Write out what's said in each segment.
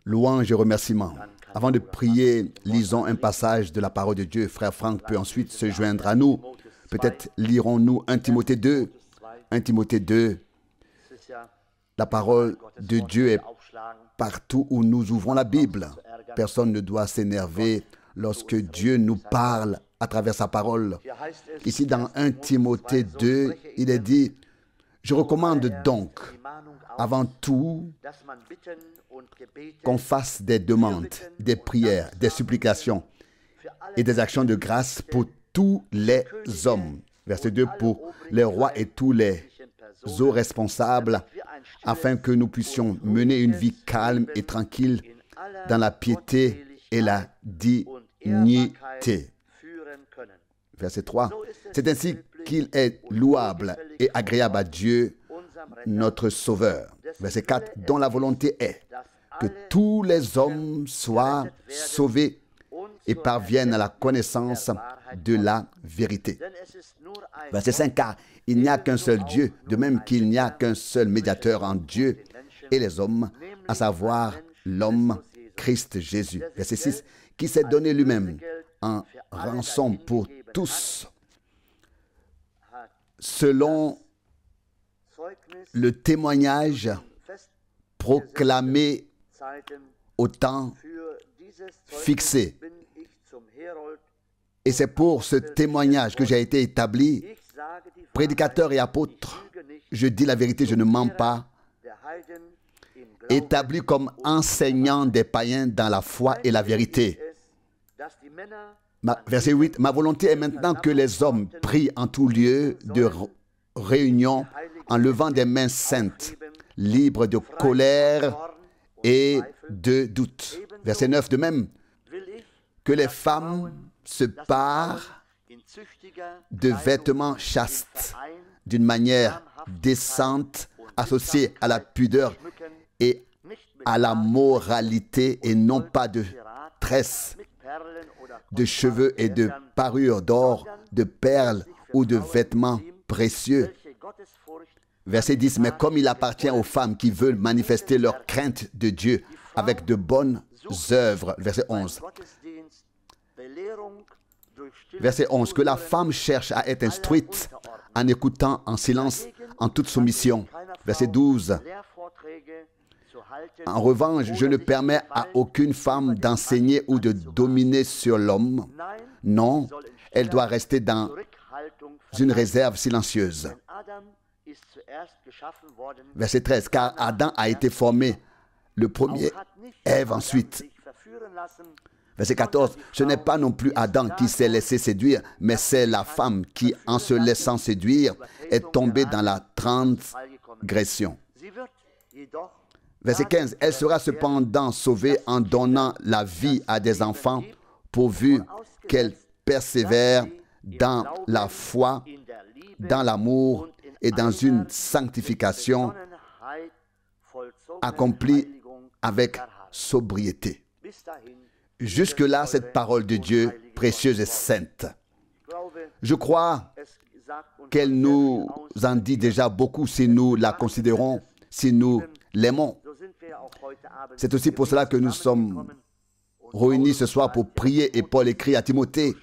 Louange et remerciements. Avant de prier, lisons un passage de la parole de Dieu. Frère Franck peut ensuite se joindre à nous. Peut-être lirons-nous 1 Timothée 2. 1 Timothée 2. La parole de Dieu est partout où nous ouvrons la Bible. Personne ne doit s'énerver lorsque Dieu nous parle à travers sa parole. Ici, dans 1 Timothée 2, il est dit: je recommande donc, avant tout, qu'on fasse des demandes, des prières, des supplications et des actions de grâce pour tous les hommes. Verset 2, pour les rois et tous les eaux responsables, afin que nous puissions mener une vie calme et tranquille dans la piété et la dignité. Verset 3. C'est ainsi qu'il est louable et agréable à Dieu, notre Sauveur. Verset 4. Dont la volonté est que tous les hommes soient sauvés et parviennent à la connaissance de la vérité. Verset 5. Car il n'y a qu'un seul Dieu, de même qu'il n'y a qu'un seul médiateur entre Dieu et les hommes, à savoir l'homme Christ Jésus. Verset 6. Qui s'est donné lui-même en rançon pour tous, selon le témoignage proclamé au temps fixé. Et c'est pour ce témoignage que j'ai été établi prédicateur et apôtre. Je dis la vérité, je ne mens pas. Établi comme enseignant des païens dans la foi et la vérité. Verset 8. Ma volonté est maintenant que les hommes prient en tout lieu de réunion en levant des mains saintes, libres de colère et de doute. Verset 9. De même que les femmes se parent de vêtements chastes, d'une manière décente, associée à la pudeur et à la moralité, et non pas de tresses, de cheveux et de parures d'or, de perles ou de vêtements précieux. Verset 10. Mais comme il appartient aux femmes qui veulent manifester leur crainte de Dieu avec de bonnes œuvres. Verset 11. Verset 11. Que la femme cherche à être instruite en écoutant en silence, en toute soumission. Verset 12. En revanche, je ne permets à aucune femme d'enseigner ou de dominer sur l'homme. Non, elle doit rester dans une réserve silencieuse. Verset 13. Car Adam a été formé le premier, Ève ensuite. Verset 14. Ce n'est pas non plus Adam qui s'est laissé séduire, mais c'est la femme qui, en se laissant séduire, est tombée dans la transgression. Verset 15. Elle sera cependant sauvée en donnant la vie à des enfants, pourvu qu'elle persévère dans la foi, dans l'amour et dans une sanctification accomplie avec sobriété. Jusque-là, cette parole de Dieu, précieuse et sainte. Je crois qu'elle nous en dit déjà beaucoup si nous la considérons, si nous l'aimons. C'est aussi pour cela que nous sommes réunis ce soir pour prier, et Paul écrit à Timothée: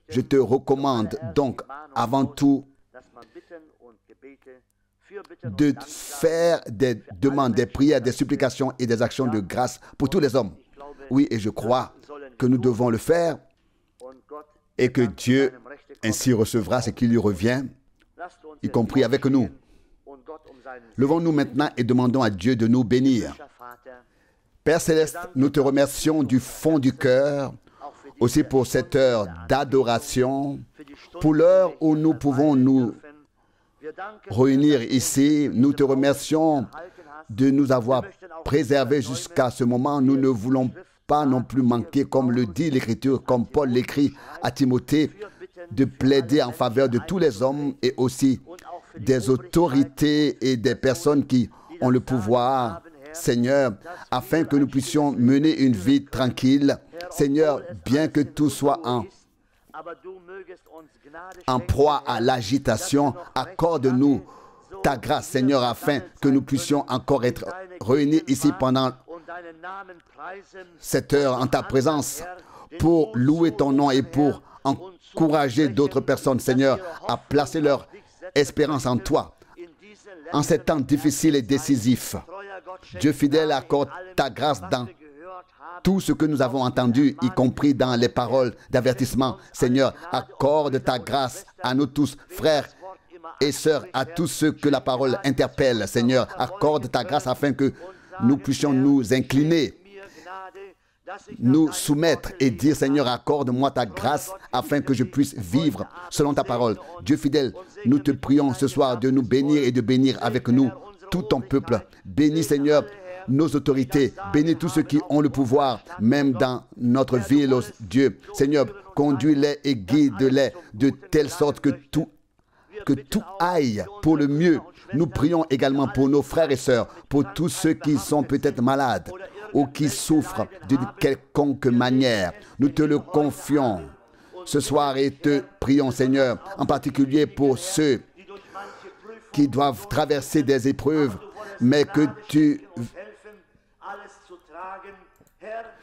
je te recommande donc avant tout de faire des demandes, des prières, des supplications et des actions de grâce pour tous les hommes. Oui, et je crois que nous devons le faire et que Dieu ainsi recevra ce qui lui revient, y compris avec nous. Levons-nous maintenant et demandons à Dieu de nous bénir. Père Céleste, nous te remercions du fond du cœur, aussi pour cette heure d'adoration, pour l'heure où nous pouvons nous réunir ici. Nous te remercions de nous avoir préservés jusqu'à ce moment. Nous ne voulons pas non plus manquer, comme le dit l'Écriture, comme Paul l'écrit à Timothée, de plaider en faveur de tous les hommes et aussi des autorités et des personnes qui ont le pouvoir, Seigneur, afin que nous puissions mener une vie tranquille. Seigneur, bien que tout soit en proie à l'agitation, accorde-nous ta grâce, Seigneur, afin que nous puissions encore être réunis ici pendant cette heure en ta présence pour louer ton nom et pour encourager d'autres personnes, Seigneur, à placer leur espérance en toi. En ces temps difficiles et décisifs, Dieu fidèle, accorde ta grâce dans tout ce que nous avons entendu, y compris dans les paroles d'avertissement. Seigneur, accorde ta grâce à nous tous, frères et sœurs, à tous ceux que la parole interpelle. Seigneur, accorde ta grâce afin que nous puissions nous incliner, nous soumettre et dire, Seigneur, accorde-moi ta grâce afin que je puisse vivre selon ta parole. Dieu fidèle, nous te prions ce soir de nous bénir et de bénir avec nous tout ton peuple. Bénis, Seigneur, nos autorités. Bénis tous ceux qui ont le pouvoir, même dans notre ville, oh Dieu. Seigneur, conduis-les et guide-les de telle sorte que tout aille pour le mieux. Nous prions également pour nos frères et sœurs, pour tous ceux qui sont peut-être malades ou qui souffrent d'une quelconque manière. Nous te le confions ce soir et te prions, Seigneur, en particulier pour ceux qui doivent traverser des épreuves, mais que tu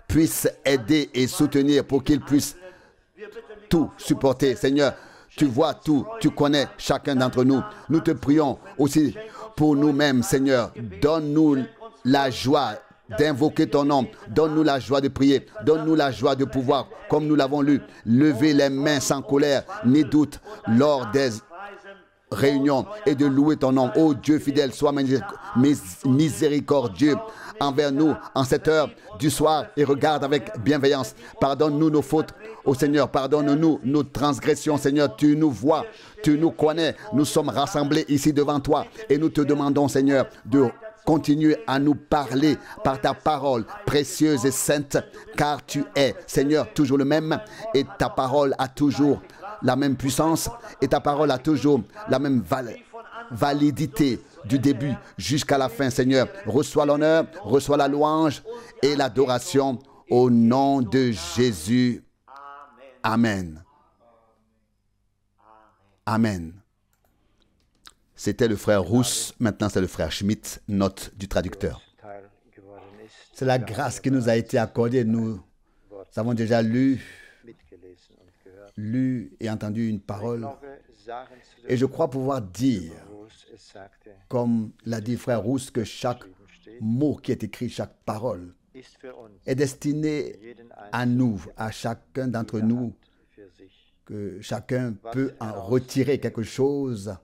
puisses aider et soutenir pour qu'ils puissent tout supporter. Seigneur, tu vois tout, tu connais chacun d'entre nous. Nous te prions aussi pour nous-mêmes, Seigneur. Donne-nous la joie d'invoquer ton nom. Donne-nous la joie de prier. Donne-nous la joie de pouvoir, comme nous l'avons lu, lever les mains sans colère ni doute lors des réunions et de louer ton nom. Ô Dieu fidèle, sois miséricordieux envers nous en cette heure du soir et regarde avec bienveillance. Pardonne-nous nos fautes, ô Seigneur. Pardonne-nous nos transgressions, Seigneur. Tu nous vois, tu nous connais. Nous sommes rassemblés ici devant toi et nous te demandons, Seigneur, de continuer à nous parler par ta parole précieuse et sainte, car tu es, Seigneur, toujours le même et ta parole a toujours la même puissance et ta parole a toujours la même validité du début jusqu'à la fin, Seigneur. Reçois l'honneur, reçois la louange et l'adoration au nom de Jésus. Amen. Amen. C'était le frère Rousse, maintenant c'est le frère Schmidt, note du traducteur. C'est la grâce qui nous a été accordée. Nous avons déjà lu et entendu une parole. Et je crois pouvoir dire, comme l'a dit frère Rousse, que chaque mot qui est écrit, chaque parole, est destiné à nous, à chacun d'entre nous, que chacun peut en retirer quelque chose,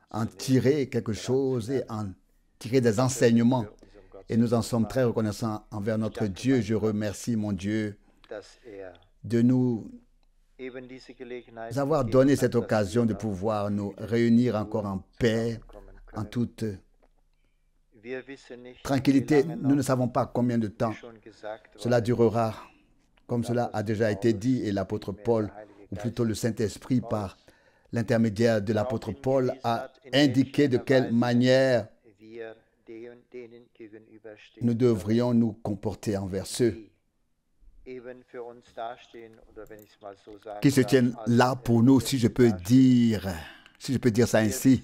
en tirer quelque chose et en tirer des enseignements. Et nous en sommes très reconnaissants envers notre Dieu. Je remercie mon Dieu de nous avoir donné cette occasion de pouvoir nous réunir encore en paix, en toute tranquillité. Nous ne savons pas combien de temps cela durera, comme cela a déjà été dit, et l'apôtre Paul, ou plutôt le Saint-Esprit, par l'intermédiaire de l'apôtre Paul, a indiqué de quelle manière nous devrions nous comporter envers ceux qui se tiennent là pour nous, si je peux dire ça ainsi,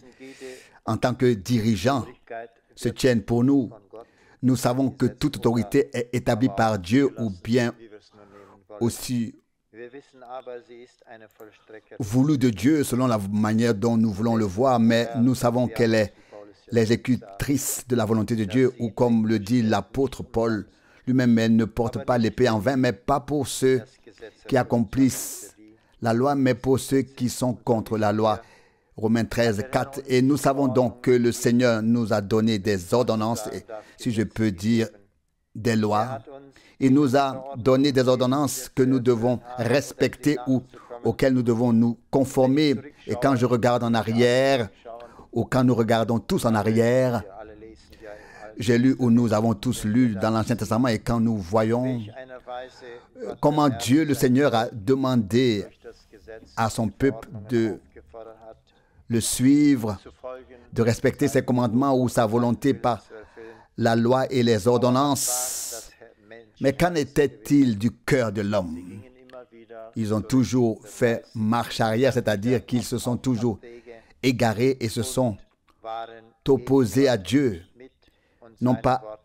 en tant que dirigeants, se tiennent pour nous. Nous savons que toute autorité est établie par Dieu ou bien aussi voulue de Dieu selon la manière dont nous voulons le voir, mais nous savons qu'elle est l'exécutrice de la volonté de Dieu, ou comme le dit l'apôtre Paul lui-même, elle ne porte pas l'épée en vain, mais pas pour ceux qui accomplissent la loi, mais pour ceux qui sont contre la loi. Romains 13, 4. Et nous savons donc que le Seigneur nous a donné des ordonnances, et, si je peux dire, des lois. Il nous a donné des ordonnances que nous devons respecter ou auxquelles nous devons nous conformer. Et quand je regarde en arrière, ou quand nous regardons tous en arrière, j'ai lu ou nous avons tous lu dans l'Ancien Testament, et quand nous voyons comment Dieu, le Seigneur, a demandé à son peuple de le suivre, de respecter ses commandements ou sa volonté par la loi et les ordonnances. Mais qu'en était-il du cœur de l'homme? Ils ont toujours fait marche arrière, c'est-à-dire qu'ils se sont toujours égarés et se sont opposés à Dieu, non pas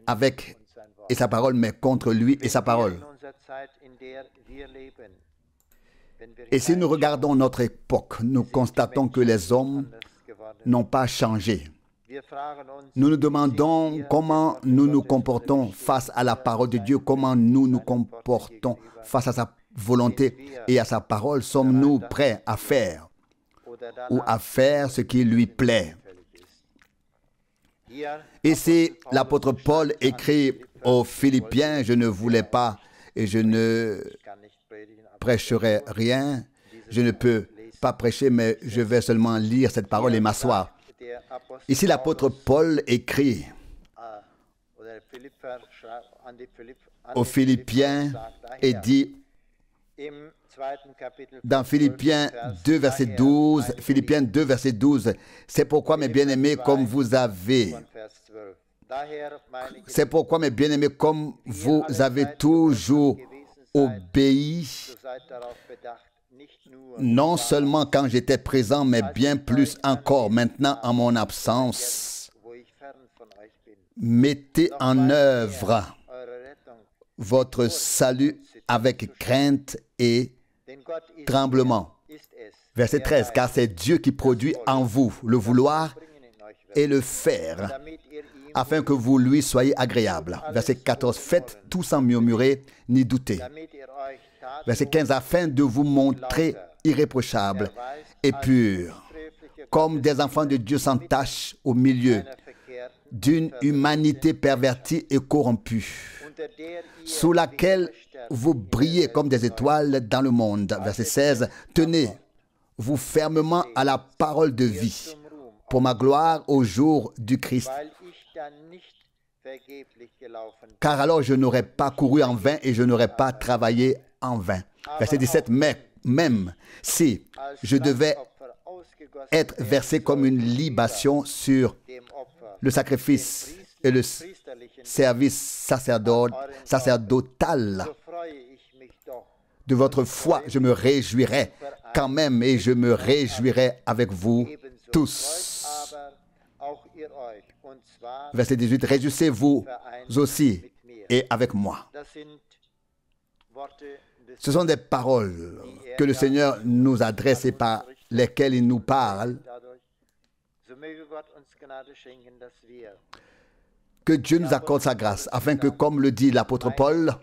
avec et sa parole, mais contre lui et sa parole. Et si nous regardons notre époque, nous constatons que les hommes n'ont pas changé. Nous nous demandons comment nous nous comportons face à la parole de Dieu, comment nous nous comportons face à sa volonté et à sa parole. Sommes-nous prêts à faire ou à faire ce qui lui plaît? Ici, l'apôtre Paul écrit aux Philippiens, je ne voulais pas et je ne prêcherai rien, je ne peux pas prêcher, mais je vais seulement lire cette parole et m'asseoir. Ici, l'apôtre Paul écrit aux Philippiens et dit dans Philippiens 2, verset 12, Philippiens 2, verset 12, c'est pourquoi mes bien-aimés, comme vous avez toujours obéi, non seulement quand j'étais présent, mais bien plus encore maintenant en mon absence. Mettez en œuvre votre salut avec crainte et tremblement. Verset 13, car c'est Dieu qui produit en vous le vouloir et le faire, afin que vous lui soyez agréable. Verset 14, faites tout sans murmurer ni douter. Verset 15, afin de vous montrer irréprochable et pur, comme des enfants de Dieu sans tache au milieu d'une humanité pervertie et corrompue, sous laquelle vous brillez comme des étoiles dans le monde. Verset 16, tenez-vous fermement à la parole de vie, pour ma gloire au jour du Christ. Car alors je n'aurais pas couru en vain et je n'aurais pas travaillé en vain. Verset 17, mais même si je devais être versé comme une libation sur le sacrifice et le service sacerdotal de votre foi, je me réjouirai quand même et je me réjouirai avec vous tous. Verset 18, réjouissez-vous aussi et avec moi. Ce sont des paroles que le Seigneur nous adresse et par lesquelles il nous parle. Que Dieu nous accorde sa grâce, afin que, comme le dit l'apôtre Paul,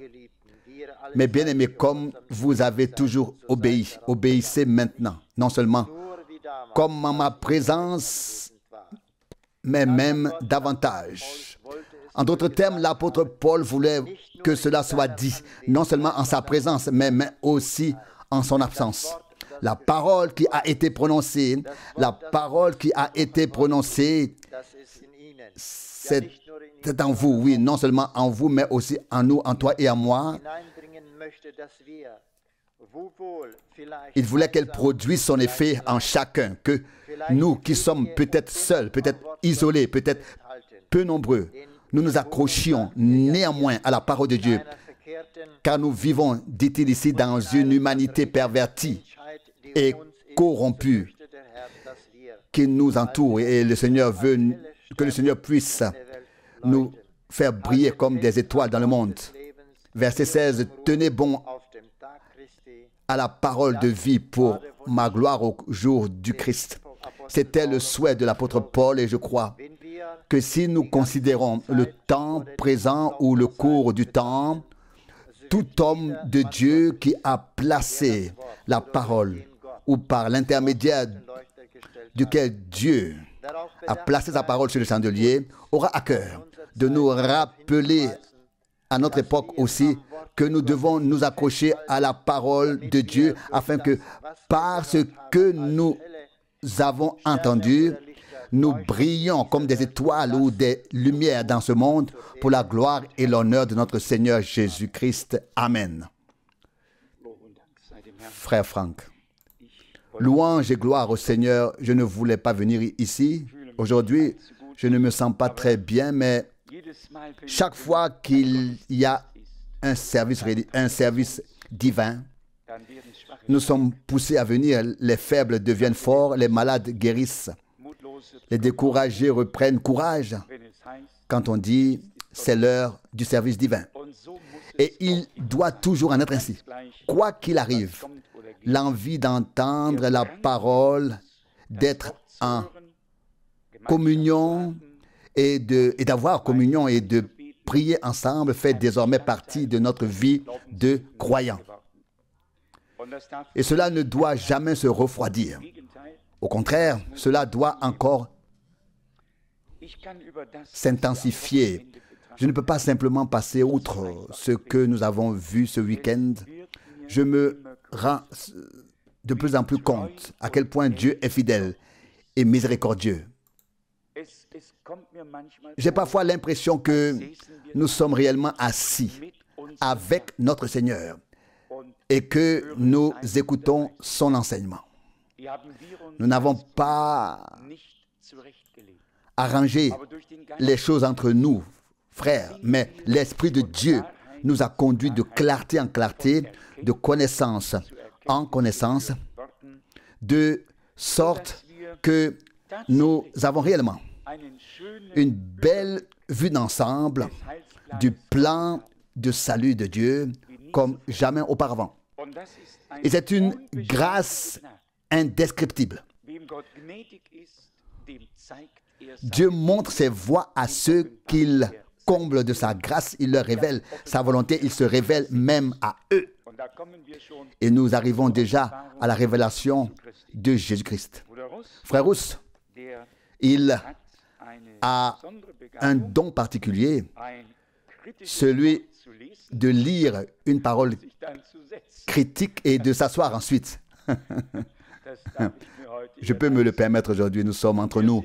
mes bien-aimés, comme vous avez toujours obéi, obéissez maintenant, non seulement comme en ma présence, mais même davantage. En d'autres termes, l'apôtre Paul voulait que cela soit dit, non seulement en sa présence, mais aussi en son absence. La parole qui a été prononcée, c'est en vous, oui, non seulement en vous, mais aussi en nous, en toi et en moi. Il voulait qu'elle produise son effet en chacun, que nous qui sommes peut-être seuls, peut-être isolés, peut-être peu nombreux, nous nous accrochions néanmoins à la parole de Dieu, car nous vivons, dit-il ici, dans une humanité pervertie et corrompue qui nous entoure, et le Seigneur veut que le Seigneur puisse nous faire briller comme des étoiles dans le monde. Verset 16, tenez bon à la parole de vie pour ma gloire au jour du Christ. C'était le souhait de l'apôtre Paul et je crois que si nous considérons le temps présent ou le cours du temps, tout homme de Dieu qui a placé la parole ou par l'intermédiaire duquel Dieu a placé sa parole sur le chandelier aura à cœur de nous rappeler à notre époque aussi que nous devons nous accrocher à la parole de Dieu afin que par ce que nous avons entendu, nous brillons comme des étoiles ou des lumières dans ce monde pour la gloire et l'honneur de notre Seigneur Jésus-Christ. Amen. Frère Franck, louange et gloire au Seigneur. Je ne voulais pas venir ici. Aujourd'hui, je ne me sens pas très bien, mais chaque fois qu'il y a un service divin, nous sommes poussés à venir. Les faibles deviennent forts, les malades guérissent. Les découragés reprennent courage quand on dit c'est l'heure du service divin. Et il doit toujours en être ainsi. Quoi qu'il arrive, l'envie d'entendre la parole, d'être en communion et d'avoir communion et de prier ensemble fait désormais partie de notre vie de croyants. Et cela ne doit jamais se refroidir. Au contraire, cela doit encore s'intensifier. Je ne peux pas simplement passer outre ce que nous avons vu ce week-end. Je me rends de plus en plus compte à quel point Dieu est fidèle et miséricordieux. J'ai parfois l'impression que nous sommes réellement assis avec notre Seigneur et que nous écoutons son enseignement. Nous n'avons pas arrangé les choses entre nous, frères, mais l'Esprit de Dieu nous a conduits de clarté en clarté, de connaissance en connaissance, de sorte que nous avons réellement une belle vue d'ensemble du plan de salut de Dieu comme jamais auparavant. Et c'est une grâce indescriptible. Dieu montre ses voies à ceux qu'il comble de sa grâce, il leur révèle sa volonté, il se révèle même à eux. Et nous arrivons déjà à la révélation de Jésus-Christ. Frère Rousse, il a un don particulier, celui de lire une parole critique et de s'asseoir ensuite. Je peux me le permettre aujourd'hui, nous sommes entre nous.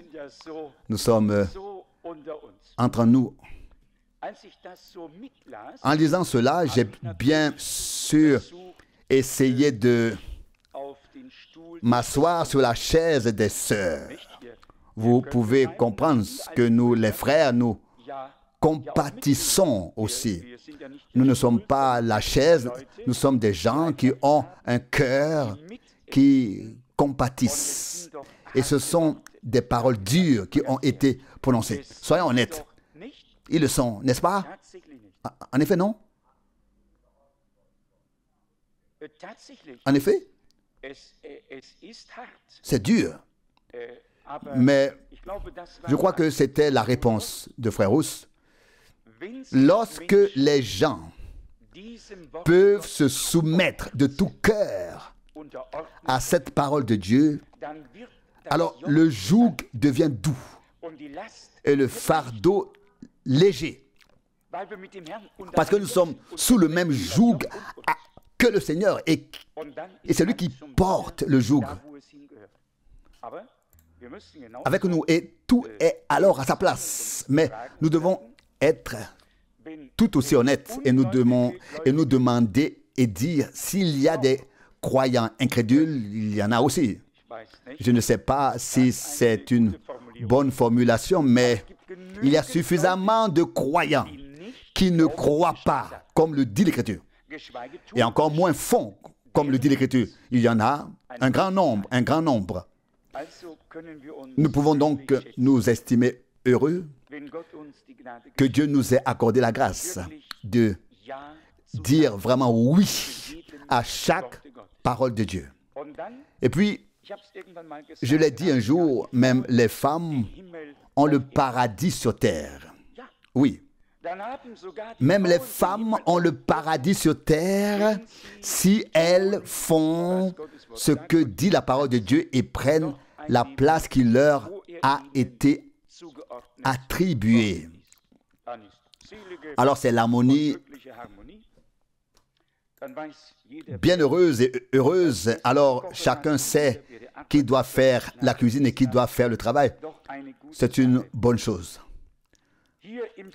Nous sommes entre nous. En lisant cela, j'ai bien sûr essayé de m'asseoir sur la chaise des sœurs. Vous pouvez comprendre que nous, les frères, nous compatissons aussi. Nous ne sommes pas la chaise, nous sommes des gens qui ont un cœur qui compatissent. Et ce sont des paroles dures qui ont été prononcées. Soyons honnêtes. Ils le sont, n'est-ce pas? En effet, non? En effet, c'est dur. Mais je crois que c'était la réponse de Frère Rousse. Lorsque les gens peuvent se soumettre de tout cœur à cette parole de Dieu, alors le joug devient doux et le fardeau léger. Parce que nous sommes sous le même joug que le Seigneur et c'est lui qui porte le joug avec nous et tout est alors à sa place. Mais nous devons être tout aussi honnêtes et nous demander et dire s'il y a des croyants incrédules, il y en a aussi. Je ne sais pas si c'est une bonne formulation, mais il y a suffisamment de croyants qui ne croient pas, comme le dit l'Écriture, et encore moins font, comme le dit l'Écriture. Il y en a un grand nombre, un grand nombre. Nous pouvons donc nous estimer heureux que Dieu nous ait accordé la grâce de dire vraiment oui à chaque parole de Dieu. Et puis, je l'ai dit un jour, même les femmes ont le paradis sur terre. Oui. Même les femmes ont le paradis sur terre si elles font ce que dit la parole de Dieu et prennent la place qui leur a été attribuée. Alors c'est l'harmonie bienheureuse et heureuse. Alors chacun sait qui doit faire la cuisine et qui doit faire le travail. C'est une bonne chose.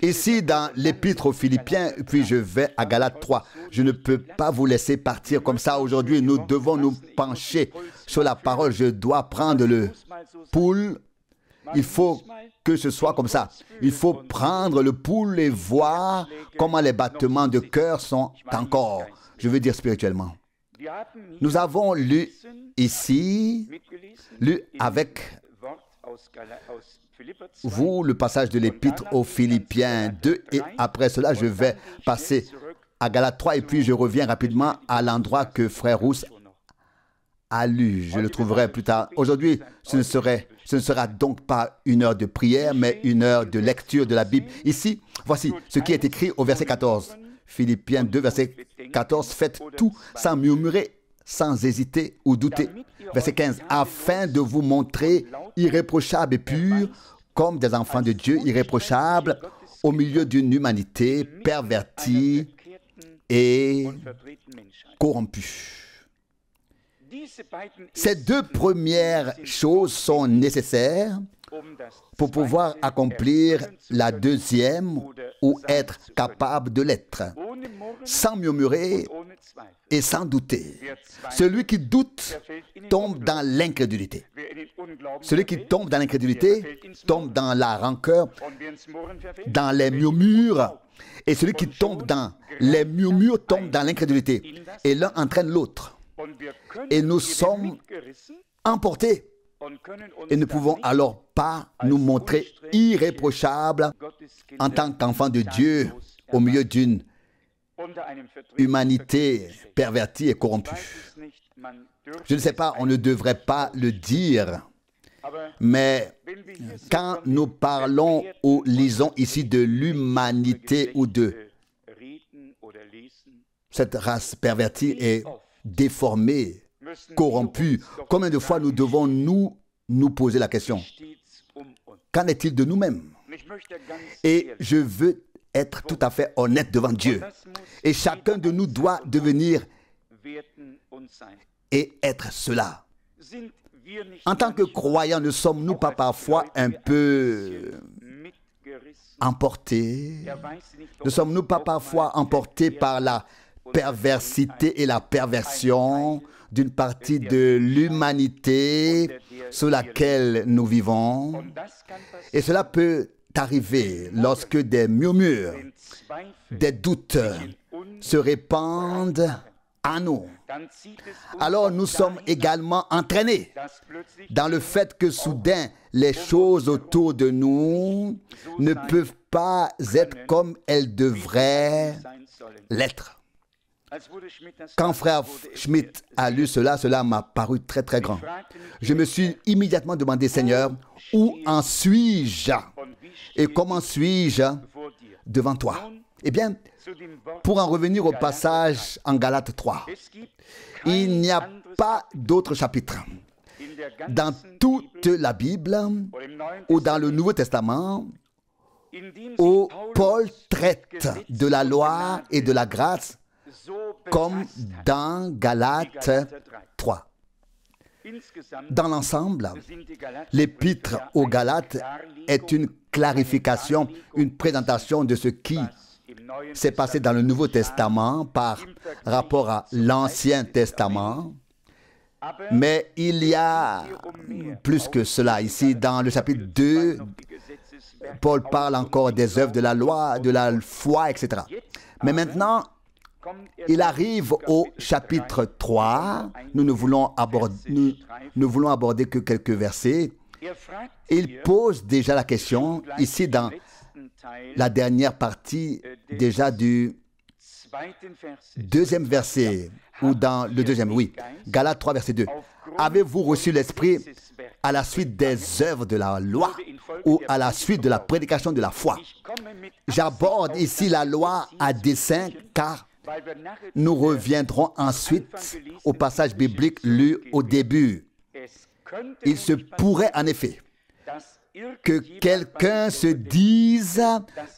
Ici, dans l'Épître aux Philippiens, puis je vais à Galates 3. Je ne peux pas vous laisser partir comme ça aujourd'hui. Nous devons nous pencher sur la parole. Je dois prendre le pouls. Il faut que ce soit comme ça. Il faut prendre le pouls et voir comment les battements de cœur sont encore. Je veux dire spirituellement. Nous avons lu ici, lu avec vous le passage de l'Épître aux Philippiens 2 et après cela, je vais passer à Galates 3 et puis je reviens rapidement à l'endroit que Frère Rousse a lu. Je le trouverai plus tard. Aujourd'hui, ce ne sera donc pas une heure de prière, mais une heure de lecture de la Bible. Ici, voici ce qui est écrit au verset 14. Philippiens 2, verset 14. Faites tout sans murmurer, sans hésiter ou douter. Verset 15. Afin de vous montrer irréprochables et purs, comme des enfants de Dieu, irréprochables, au milieu d'une humanité pervertie et corrompue. Ces deux premières choses sont nécessaires pour pouvoir accomplir la deuxième ou être capable de l'être, sans murmurer et sans douter. Celui qui doute tombe dans l'incrédulité. Celui qui tombe dans l'incrédulité tombe dans la rancœur, dans les murmures. Et celui qui tombe dans les murmures tombe dans l'incrédulité. Et l'un entraîne l'autre. Et nous sommes emportés. Et ne pouvons alors pas nous montrer irréprochables en tant qu'enfants de Dieu au milieu d'une humanité pervertie et corrompue. Je ne sais pas, on ne devrait pas le dire, mais quand nous parlons ou lisons ici de l'humanité ou de cette race pervertie et déformée, corrompue, combien de fois nous devons nous poser la question, qu'en est-il de nous-mêmes? Et je veux être tout à fait honnête devant Dieu. Et chacun de nous doit devenir et être cela. En tant que croyants, ne sommes-nous pas parfois un peu emportés? Ne sommes-nous pas parfois emportés par la perversité et la perversion d'une partie de l'humanité sur laquelle nous vivons? Et cela peut arriver lorsque des murmures, des doutes se répandent à nous. Alors nous sommes également entraînés dans le fait que soudain les choses autour de nous ne peuvent pas être comme elles devraient l'être. Quand frère Schmitt a lu cela, cela m'a paru très très grand. Je me suis immédiatement demandé, Seigneur, où en suis-je et comment suis-je devant toi? Eh bien, pour en revenir au passage en Galates 3, il n'y a pas d'autre chapitre dans toute la Bible ou dans le Nouveau Testament où Paul traite de la loi et de la grâce comme dans Galates 3. Dans l'ensemble, l'épître aux Galates est une clarification, une présentation de ce qui s'est passé dans le Nouveau Testament par rapport à l'Ancien Testament. Mais il y a plus que cela ici. Dans le chapitre 2, Paul parle encore des œuvres de la loi, de la foi, etc. Mais maintenant, il arrive au chapitre 3. Nous ne voulons aborder que quelques versets. Il pose déjà la question, ici dans la dernière partie déjà du deuxième verset, ou dans le deuxième, oui, Galates 3, verset 2. Avez-vous reçu l'Esprit à la suite des œuvres de la loi ou à la suite de la prédication de la foi? J'aborde ici la loi à dessein car nous reviendrons ensuite au passage biblique lu au début. Il se pourrait en effet que quelqu'un se dise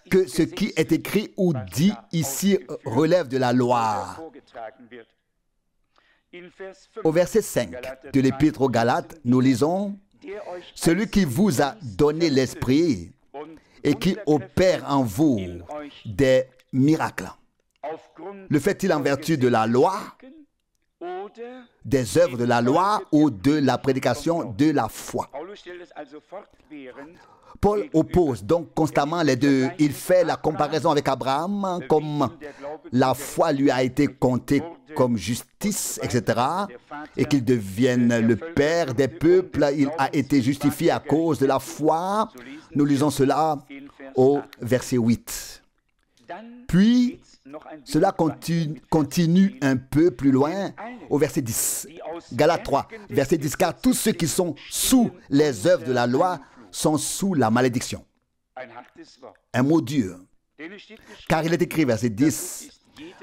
que ce qui est écrit ou dit ici relève de la loi. Au verset 5 de l'Épître aux Galates, nous lisons « Celui qui vous a donné l'Esprit et qui opère en vous des miracles, le fait-il en vertu de la loi des œuvres de la loi ou de la prédication de la foi. Paul oppose donc constamment les deux. Il fait la comparaison avec Abraham, comme la foi lui a été comptée comme justice, etc. Et qu'il devienne le père des peuples. Il a été justifié à cause de la foi. Nous lisons cela au verset 8. Puis, cela continue un peu plus loin au verset 10. Galates 3, verset 10. Car tous ceux qui sont sous les œuvres de la loi sont sous la malédiction. Un mot dur. Car il est écrit, verset 10,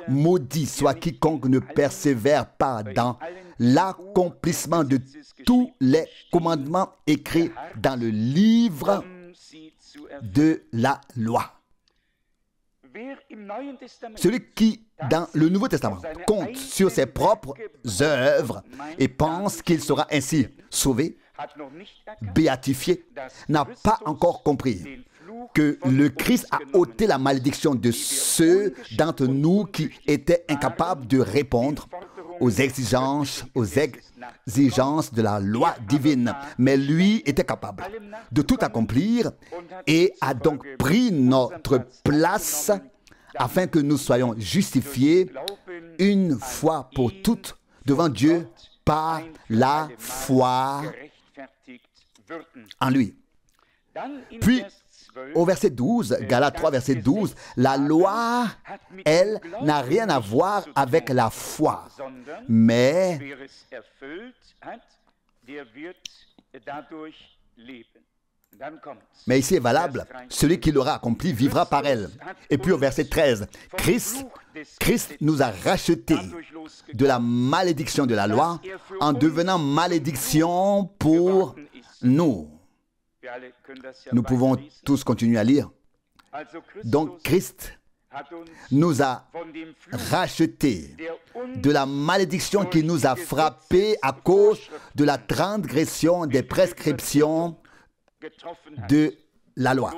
maudit soit quiconque ne persévère pas dans l'accomplissement de tous les commandements écrits dans le livre de la loi. Celui qui, dans le Nouveau Testament, compte sur ses propres œuvres et pense qu'il sera ainsi sauvé, béatifié, n'a pas encore compris que le Christ a ôté la malédiction de ceux d'entre nous qui étaient incapables de répondre aux exigences de la loi divine. Mais lui était capable de tout accomplir et a donc pris notre place afin que nous soyons justifiés une fois pour toutes devant Dieu par la foi en lui. Puis, au verset 12, Galates 3, verset 12, la loi, elle, n'a rien à voir avec la foi, mais ici est valable, celui qui l'aura accompli vivra par elle. Et puis au verset 13, Christ nous a rachetés de la malédiction de la loi en devenant malédiction pour nous. Nous pouvons tous continuer à lire. Donc Christ nous a rachetés de la malédiction qui nous a frappés à cause de la transgression des prescriptions de la loi.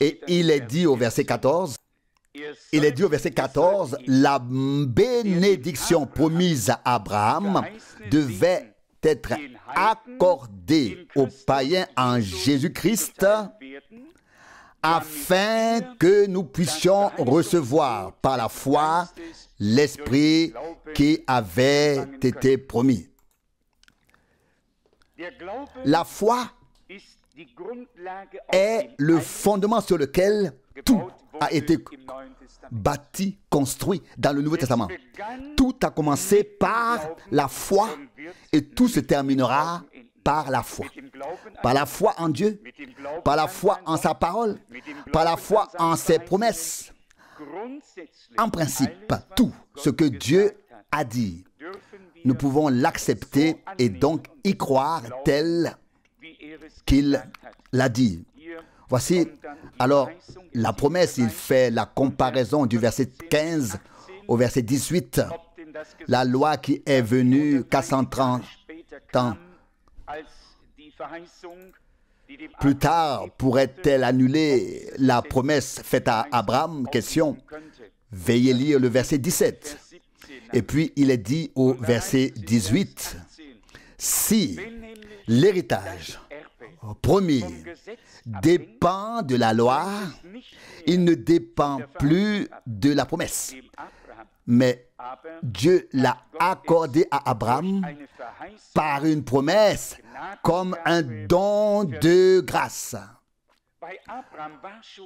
Et il est dit au verset 14, la bénédiction promise à Abraham devait être accordée aux païens en Jésus-Christ afin que nous puissions recevoir par la foi l'Esprit qui avait été promis. La foi est le fondement sur lequel tout a été bâti, construit dans le Nouveau Testament. Tout a commencé par la foi et tout se terminera par la foi. Par la foi en Dieu, par la foi en sa parole, par la foi en ses promesses. En principe, tout ce que Dieu a dit, nous pouvons l'accepter et donc y croire tel qu'il l'a dit. Voici alors la promesse. Il fait la comparaison du verset 15 au verset 18. La loi qui est venue 430 ans plus tard pourrait-elle annuler la promesse faite à Abraham? Question. Veuillez lire le verset 17. Et puis il est dit au verset 18, si l'héritage promis dépend de la loi, il ne dépend plus de la promesse. Mais Dieu l'a accordé à Abraham par une promesse comme un don de grâce.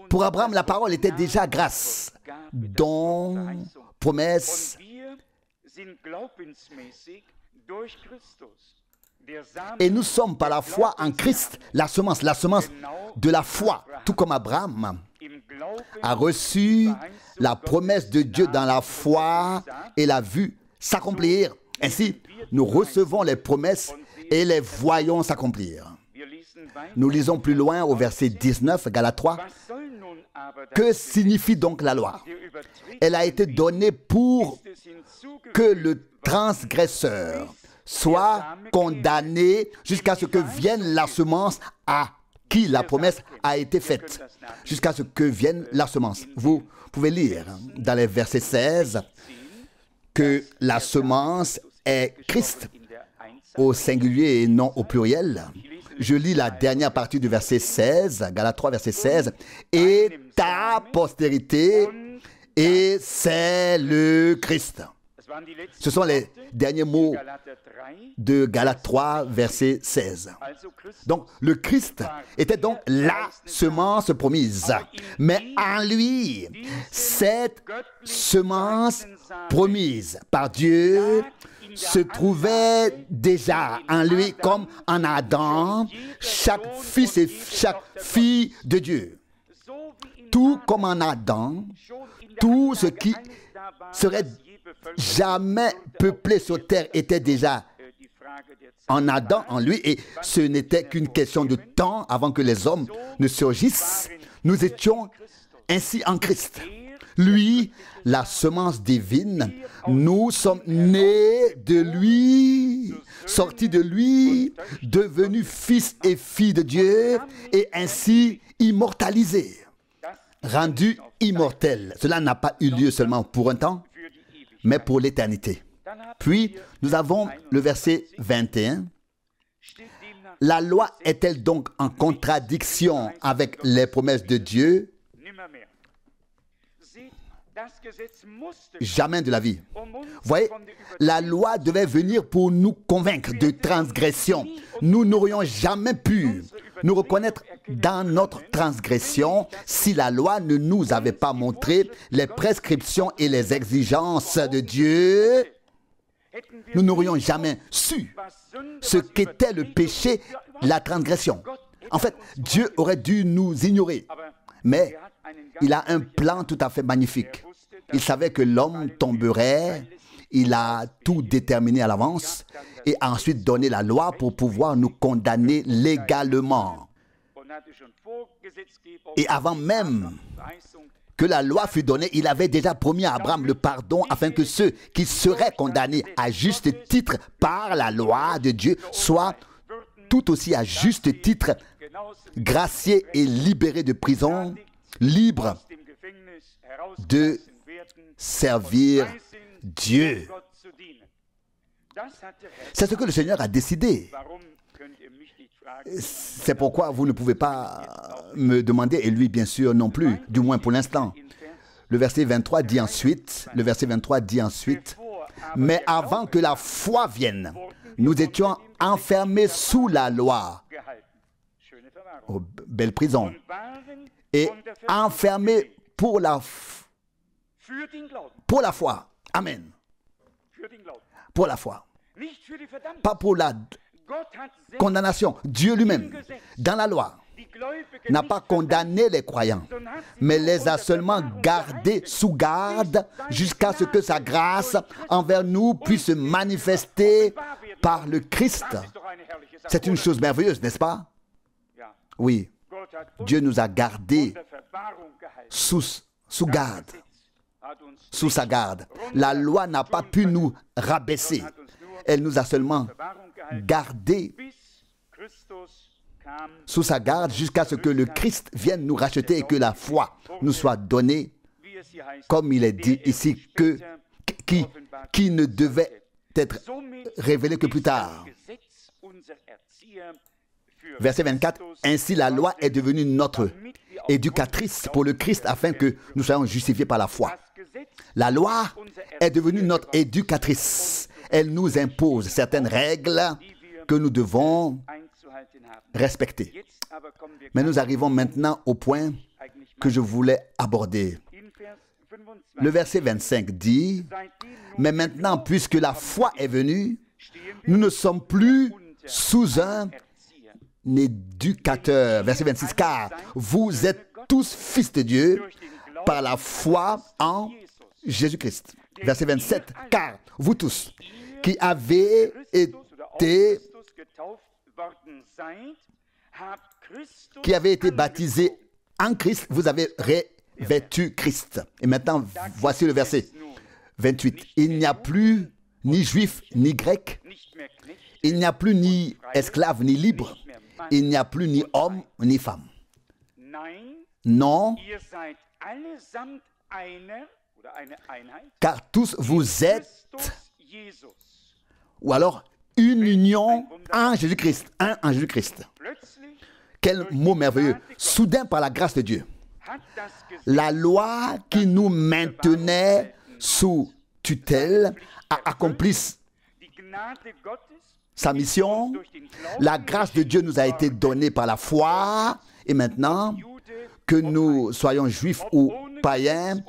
Pour Abraham, la parole était déjà grâce, don, promesse. Et nous sommes par la foi en Christ, la semence de la foi, tout comme Abraham a reçu la promesse de Dieu dans la foi et l'a vu s'accomplir. Ainsi, nous recevons les promesses et les voyons s'accomplir. Nous lisons plus loin au verset 19, Galates 3. Que signifie donc la loi? Elle a été donnée pour que le transgresseur soit condamné jusqu'à ce que vienne la semence à qui la promesse a été faite. Jusqu'à ce que vienne la semence. Vous pouvez lire dans les versets 16 que la semence est Christ au singulier et non au pluriel. Je lis la dernière partie du verset 16, Galates 3, verset 16. Et ta postérité, et c'est le Christ. Ce sont les derniers mots de Galates 3, verset 16. Donc, le Christ était donc la semence promise. Mais en lui, cette semence promise par Dieu se trouvait déjà en lui comme en Adam, chaque fils et chaque fille de Dieu. Tout comme en Adam, tout ce qui serait jamais peuplé sur terre était déjà en Adam, en lui, et ce n'était qu'une question de temps avant que les hommes ne surgissent. Nous étions ainsi en Christ. Lui, la semence divine, nous sommes nés de lui, sortis de lui, devenus fils et filles de Dieu, et ainsi immortalisés, rendus immortels. Cela n'a pas eu lieu seulement pour un temps, mais pour l'éternité. Puis, nous avons le verset 21. La loi est-elle donc en contradiction avec les promesses de Dieu? Jamais de la vie. Voyez, la loi devait venir pour nous convaincre de transgression. Nous n'aurions jamais pu nous reconnaître dans notre transgression si la loi ne nous avait pas montré les prescriptions et les exigences de Dieu. Nous n'aurions jamais su ce qu'était le péché, la transgression. En fait, Dieu aurait dû nous ignorer. Mais il a un plan tout à fait magnifique. Il savait que l'homme tomberait. Il a tout déterminé à l'avance et a ensuite donné la loi pour pouvoir nous condamner légalement. Et avant même que la loi fût donnée, il avait déjà promis à Abraham le pardon afin que ceux qui seraient condamnés à juste titre par la loi de Dieu soient tout aussi à juste titre graciés et libérés de prison, libres de servir Dieu. C'est ce que le Seigneur a décidé. C'est pourquoi vous ne pouvez pas me demander, et lui bien sûr non plus, du moins pour l'instant. Le verset 23 dit ensuite, mais avant que la foi vienne, nous étions enfermés sous la loi. Oh, belle prison. Et enfermés pour la foi. Amen. Pour la foi. Pas pour la condamnation. Dieu lui-même, dans la loi, n'a pas condamné les croyants, mais les a seulement gardés sous garde jusqu'à ce que sa grâce envers nous puisse se manifester par le Christ. C'est une chose merveilleuse, n'est-ce pas? Oui. Dieu nous a gardés sous garde. Sous sa garde. La loi n'a pas pu nous rabaisser. Elle nous a seulement gardés sous sa garde jusqu'à ce que le Christ vienne nous racheter et que la foi nous soit donnée, comme il est dit ici, qui ne devait être révélée que plus tard. Verset 24, ainsi la loi est devenue notre éducatrice pour le Christ afin que nous soyons justifiés par la foi. La loi est devenue notre éducatrice. Elle nous impose certaines règles que nous devons respecter. Mais nous arrivons maintenant au point que je voulais aborder. Le verset 25 dit, mais maintenant, puisque la foi est venue, nous ne sommes plus sous un éducateur. Verset 26, car vous êtes tous fils de Dieu par la foi en Jésus-Christ. Verset 27, car vous tous qui avez été baptisés en Christ, vous avez revêtu Christ. Et maintenant, voici le verset 28. Il n'y a plus ni juif ni grec. Il n'y a plus ni esclave ni libre. Il n'y a plus ni homme ni femme. Non, car tous vous êtes, ou alors une union en Jésus-Christ, un en Jésus-Christ. Quel mot merveilleux. Soudain, par la grâce de Dieu, la loi qui nous maintenait sous tutelle a accompli sa mission. La grâce de Dieu nous a été donnée par la foi. Et maintenant, que nous soyons juifs ou païens,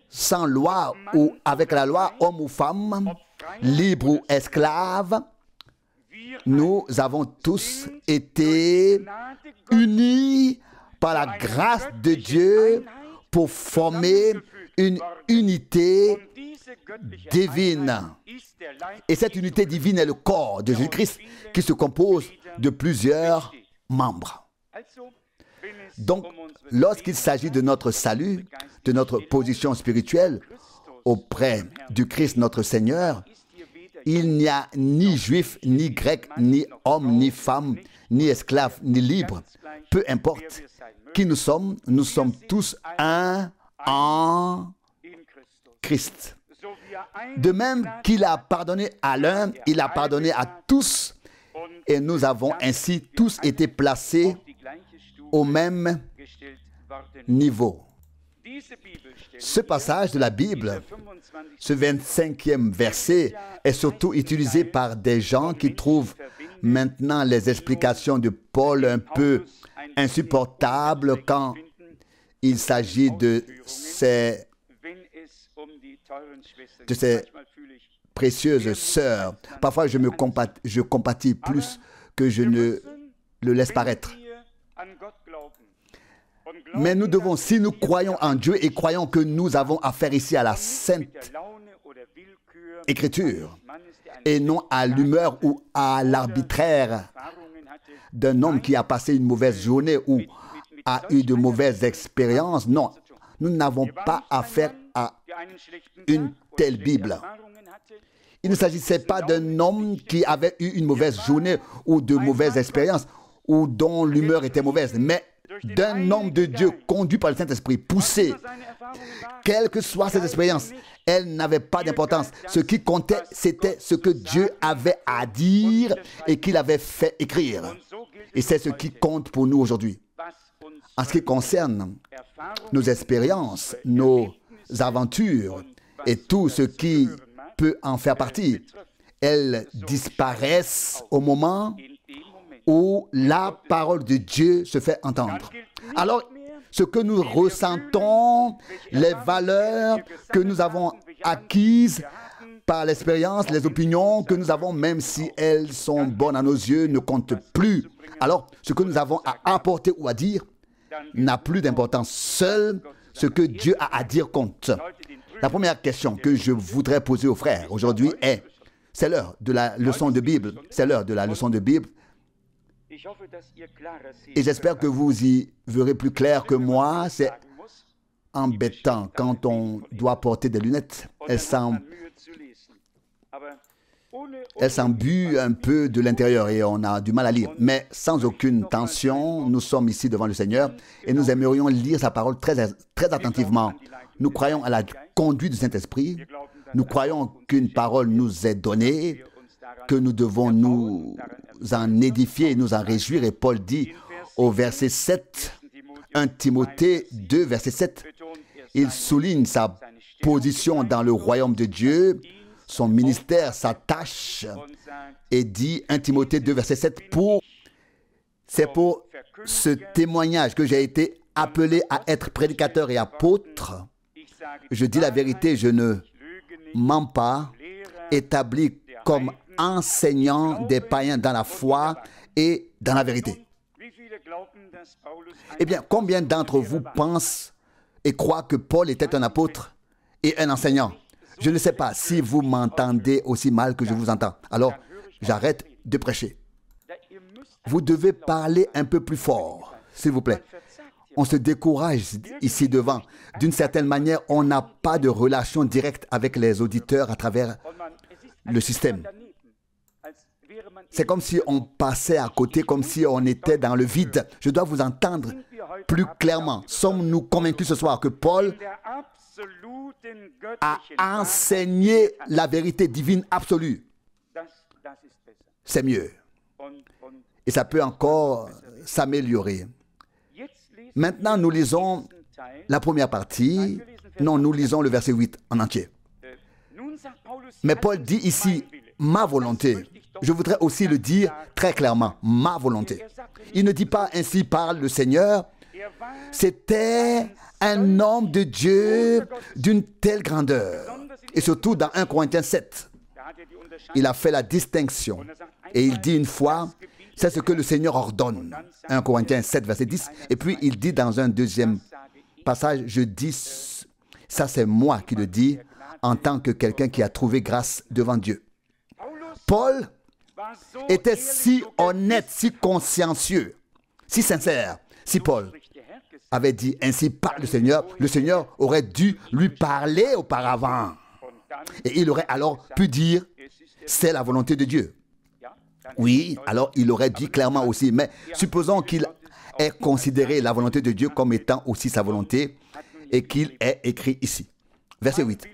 sans loi ou avec la loi, hommes ou femmes, libres ou esclaves, nous avons tous été unis par la grâce de Dieu pour former une unité divine. Et cette unité divine est le corps de Jésus-Christ qui se compose de plusieurs membres. Donc, lorsqu'il s'agit de notre salut, de notre position spirituelle auprès du Christ notre Seigneur, il n'y a ni juif, ni grec, ni homme, ni femme, ni esclave, ni libre. Peu importe qui nous sommes tous un en Christ. De même qu'il a pardonné à l'un, il a pardonné à tous, et nous avons ainsi tous été placés au même niveau. Ce passage de la Bible, ce 25e verset, est surtout utilisé par des gens qui trouvent maintenant les explications de Paul un peu insupportables quand il s'agit de ces précieuses sœurs. Parfois, je compatis plus que je ne le laisse paraître. Mais nous devons, si nous croyons en Dieu et croyons que nous avons affaire ici à la Sainte Écriture et non à l'humeur ou à l'arbitraire d'un homme qui a passé une mauvaise journée ou a eu de mauvaises expériences, non, nous n'avons pas affaire à une telle Bible. Il ne s'agissait pas d'un homme qui avait eu une mauvaise journée ou de mauvaises expériences ou dont l'humeur était mauvaise, mais d'un homme de Dieu conduit par le Saint-Esprit, poussé. Quelles que soient ses expériences, elles n'avaient pas d'importance. Ce qui comptait, c'était ce que Dieu avait à dire et qu'il avait fait écrire. Et c'est ce qui compte pour nous aujourd'hui. En ce qui concerne nos expériences, nos aventures et tout ce qui peut en faire partie, elles disparaissent au moment où la parole de Dieu se fait entendre. Alors, ce que nous ressentons, les valeurs que nous avons acquises par l'expérience, les opinions que nous avons, même si elles sont bonnes à nos yeux, ne comptent plus. Alors, ce que nous avons à apporter ou à dire n'a plus d'importance. Seul ce que Dieu a à dire compte. La première question que je voudrais poser aux frères aujourd'hui est, c'est l'heure de la leçon de Bible. C'est l'heure de la leçon de Bible. Et j'espère que vous y verrez plus clair que moi. C'est embêtant quand on doit porter des lunettes. Elles s'embuent un peu de l'intérieur et on a du mal à lire. Mais sans aucune tension, nous sommes ici devant le Seigneur et nous aimerions lire sa parole très attentivement. Nous croyons à la conduite du Saint-Esprit. Nous croyons qu'une parole nous est donnée, que nous devons nous en édifier et nous en réjouir. Et Paul dit au verset 7, 1 Timothée 2, verset 7, il souligne sa position dans le royaume de Dieu, son ministère, sa tâche, et dit 1 Timothée 2, verset 7, c'est pour ce témoignage que j'ai été appelé à être prédicateur et apôtre. Je dis la vérité, je ne mens pas, établi comme enseignant des païens dans la foi et dans la vérité. Eh bien, combien d'entre vous pensent et croient que Paul était un apôtre et un enseignant? Je ne sais pas si vous m'entendez aussi mal que je vous entends. Alors, j'arrête de prêcher. Vous devez parler un peu plus fort, s'il vous plaît. On se décourage ici devant. D'une certaine manière, on n'a pas de relation directe avec les auditeurs à travers le système. C'est comme si on passait à côté, comme si on était dans le vide. Je dois vous entendre plus clairement. Sommes-nous convaincus ce soir que Paul à enseigner la vérité divine absolue. C'est mieux. Et ça peut encore s'améliorer. Maintenant, nous lisons la première partie. Non, nous lisons le verset 8 en entier. Mais Paul dit ici, ma volonté. Je voudrais aussi le dire très clairement, ma volonté. Il ne dit pas ainsi parle le Seigneur. C'était un homme de Dieu d'une telle grandeur. Et surtout dans 1 Corinthiens 7, il a fait la distinction. Et il dit une fois, c'est ce que le Seigneur ordonne. 1 Corinthiens 7, verset 10. Et puis il dit dans un deuxième passage, je dis, ça c'est moi qui le dis, en tant que quelqu'un qui a trouvé grâce devant Dieu. Paul était si honnête, si consciencieux, si sincère. Si Paul avait dit ainsi par le Seigneur aurait dû lui parler auparavant. Et il aurait alors pu dire, c'est la volonté de Dieu. Oui, alors il aurait dit clairement aussi, mais supposons qu'il ait considéré la volonté de Dieu comme étant aussi sa volonté et qu'il ait écrit ici. Verset 8.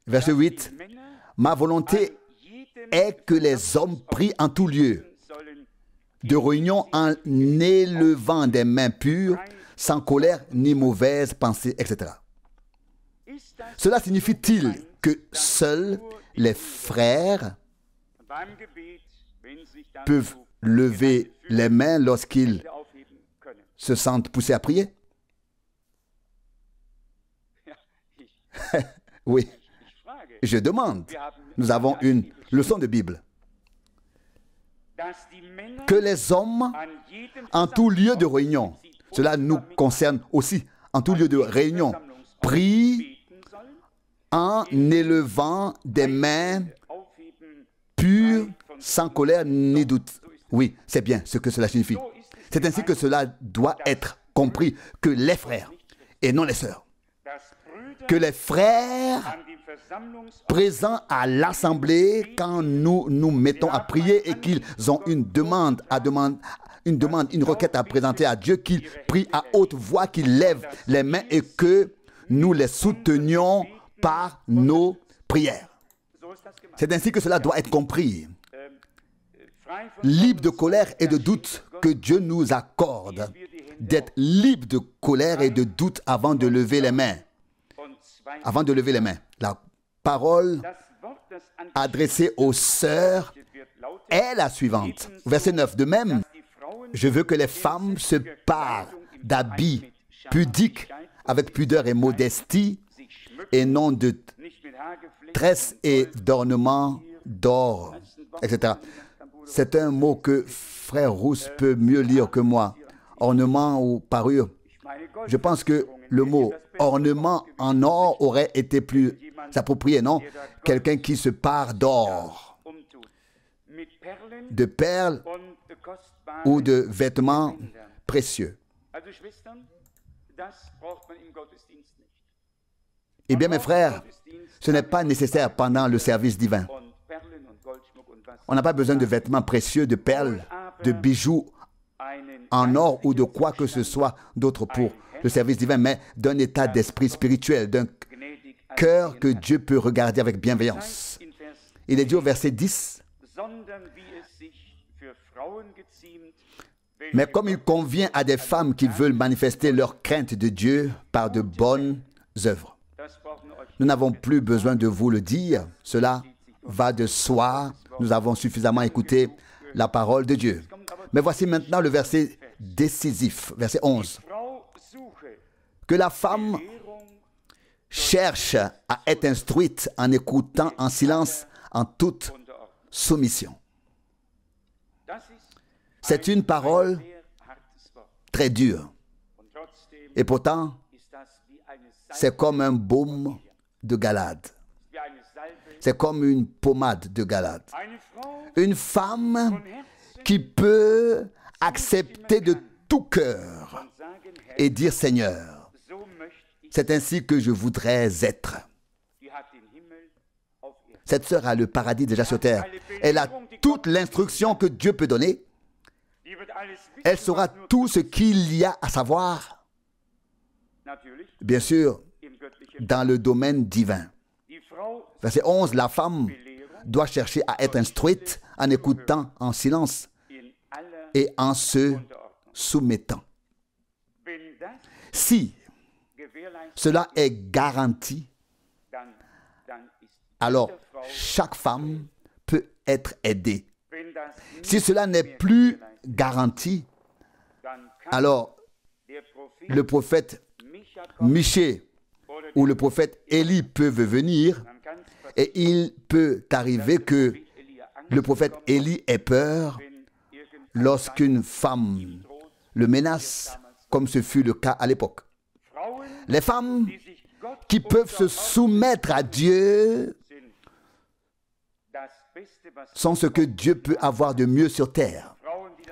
Verset 8. Ma volonté est que les hommes prient en tout lieu, de réunion en élevant des mains pures, sans colère ni mauvaise pensée, etc. Cela signifie-t-il que seuls les frères peuvent lever les mains lorsqu'ils se sentent poussés à prier? Oui, je demande. Nous avons une leçon de Bible. Que les hommes, en tout lieu de réunion, cela nous concerne aussi, en tout lieu de réunion, prient en élevant des mains pures, sans colère ni doute. Oui, c'est bien ce que cela signifie. C'est ainsi que cela doit être compris, que les frères et non les sœurs, que les frères présents à l'assemblée, quand nous nous mettons à prier et qu'ils ont une requête à présenter à Dieu, qu'ils prient à haute voix, qu'ils lèvent les mains et que nous les soutenions par nos prières. C'est ainsi que cela doit être compris. Libre de colère et de doute, que Dieu nous accorde d'être libre de colère et de doute avant de lever les mains. Avant de lever les mains. La parole adressée aux sœurs est la suivante. Verset 9. De même, je veux que les femmes se parent d'habits pudiques avec pudeur et modestie et non de tresses et d'ornements d'or, etc. C'est un mot que frère Rousse peut mieux lire que moi. Ornement ou parure. Je pense que le mot ornement en or aurait été plus approprié, non? Quelqu'un qui se pare d'or, de perles ou de vêtements précieux. Eh bien, mes frères, ce n'est pas nécessaire pendant le service divin. On n'a pas besoin de vêtements précieux, de perles, de bijoux en or ou de quoi que ce soit d'autre pour le service divin, mais d'un état d'esprit spirituel, d'un cœur que Dieu peut regarder avec bienveillance. Il est dit au verset 10, « Mais comme il convient à des femmes qui veulent manifester leur crainte de Dieu par de bonnes œuvres. » Nous n'avons plus besoin de vous le dire, cela va de soi, nous avons suffisamment écouté la parole de Dieu. Mais voici maintenant le verset décisif, verset 11. Que la femme cherche à être instruite en écoutant en silence, en toute soumission. C'est une parole très dure. Et pourtant, c'est comme un baume de Galade. C'est comme une pommade de Galade. Une femme qui peut accepter de tout cœur et dire Seigneur, c'est ainsi que je voudrais être. Cette sœur a le paradis déjà sur terre. Elle a toute l'instruction que Dieu peut donner. Elle saura tout ce qu'il y a à savoir. bien sûr, dans le domaine divin. Verset 11, la femme doit chercher à être instruite en écoutant en silence et en se soumettant. Si cela est garanti, alors chaque femme peut être aidée. Si cela n'est plus garanti, alors le prophète Michée ou le prophète Élie peuvent venir et il peut arriver que le prophète Élie ait peur lorsqu'une femme le menace, comme ce fut le cas à l'époque. Les femmes qui peuvent se soumettre à Dieu sont ce que Dieu peut avoir de mieux sur terre.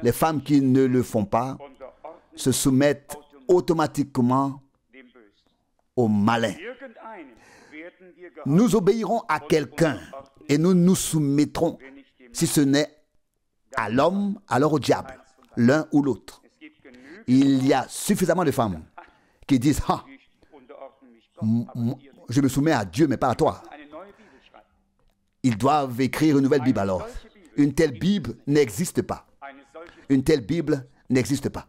Les femmes qui ne le font pas se soumettent automatiquement au malin. Nous obéirons à quelqu'un et nous nous soumettrons, si ce n'est à l'homme, alors au diable, l'un ou l'autre. Il y a suffisamment de femmes qui disent « Ah, je me soumets à Dieu, mais pas à toi. » Ils doivent écrire une nouvelle Bible alors. Une telle Bible n'existe pas. Une telle Bible n'existe pas.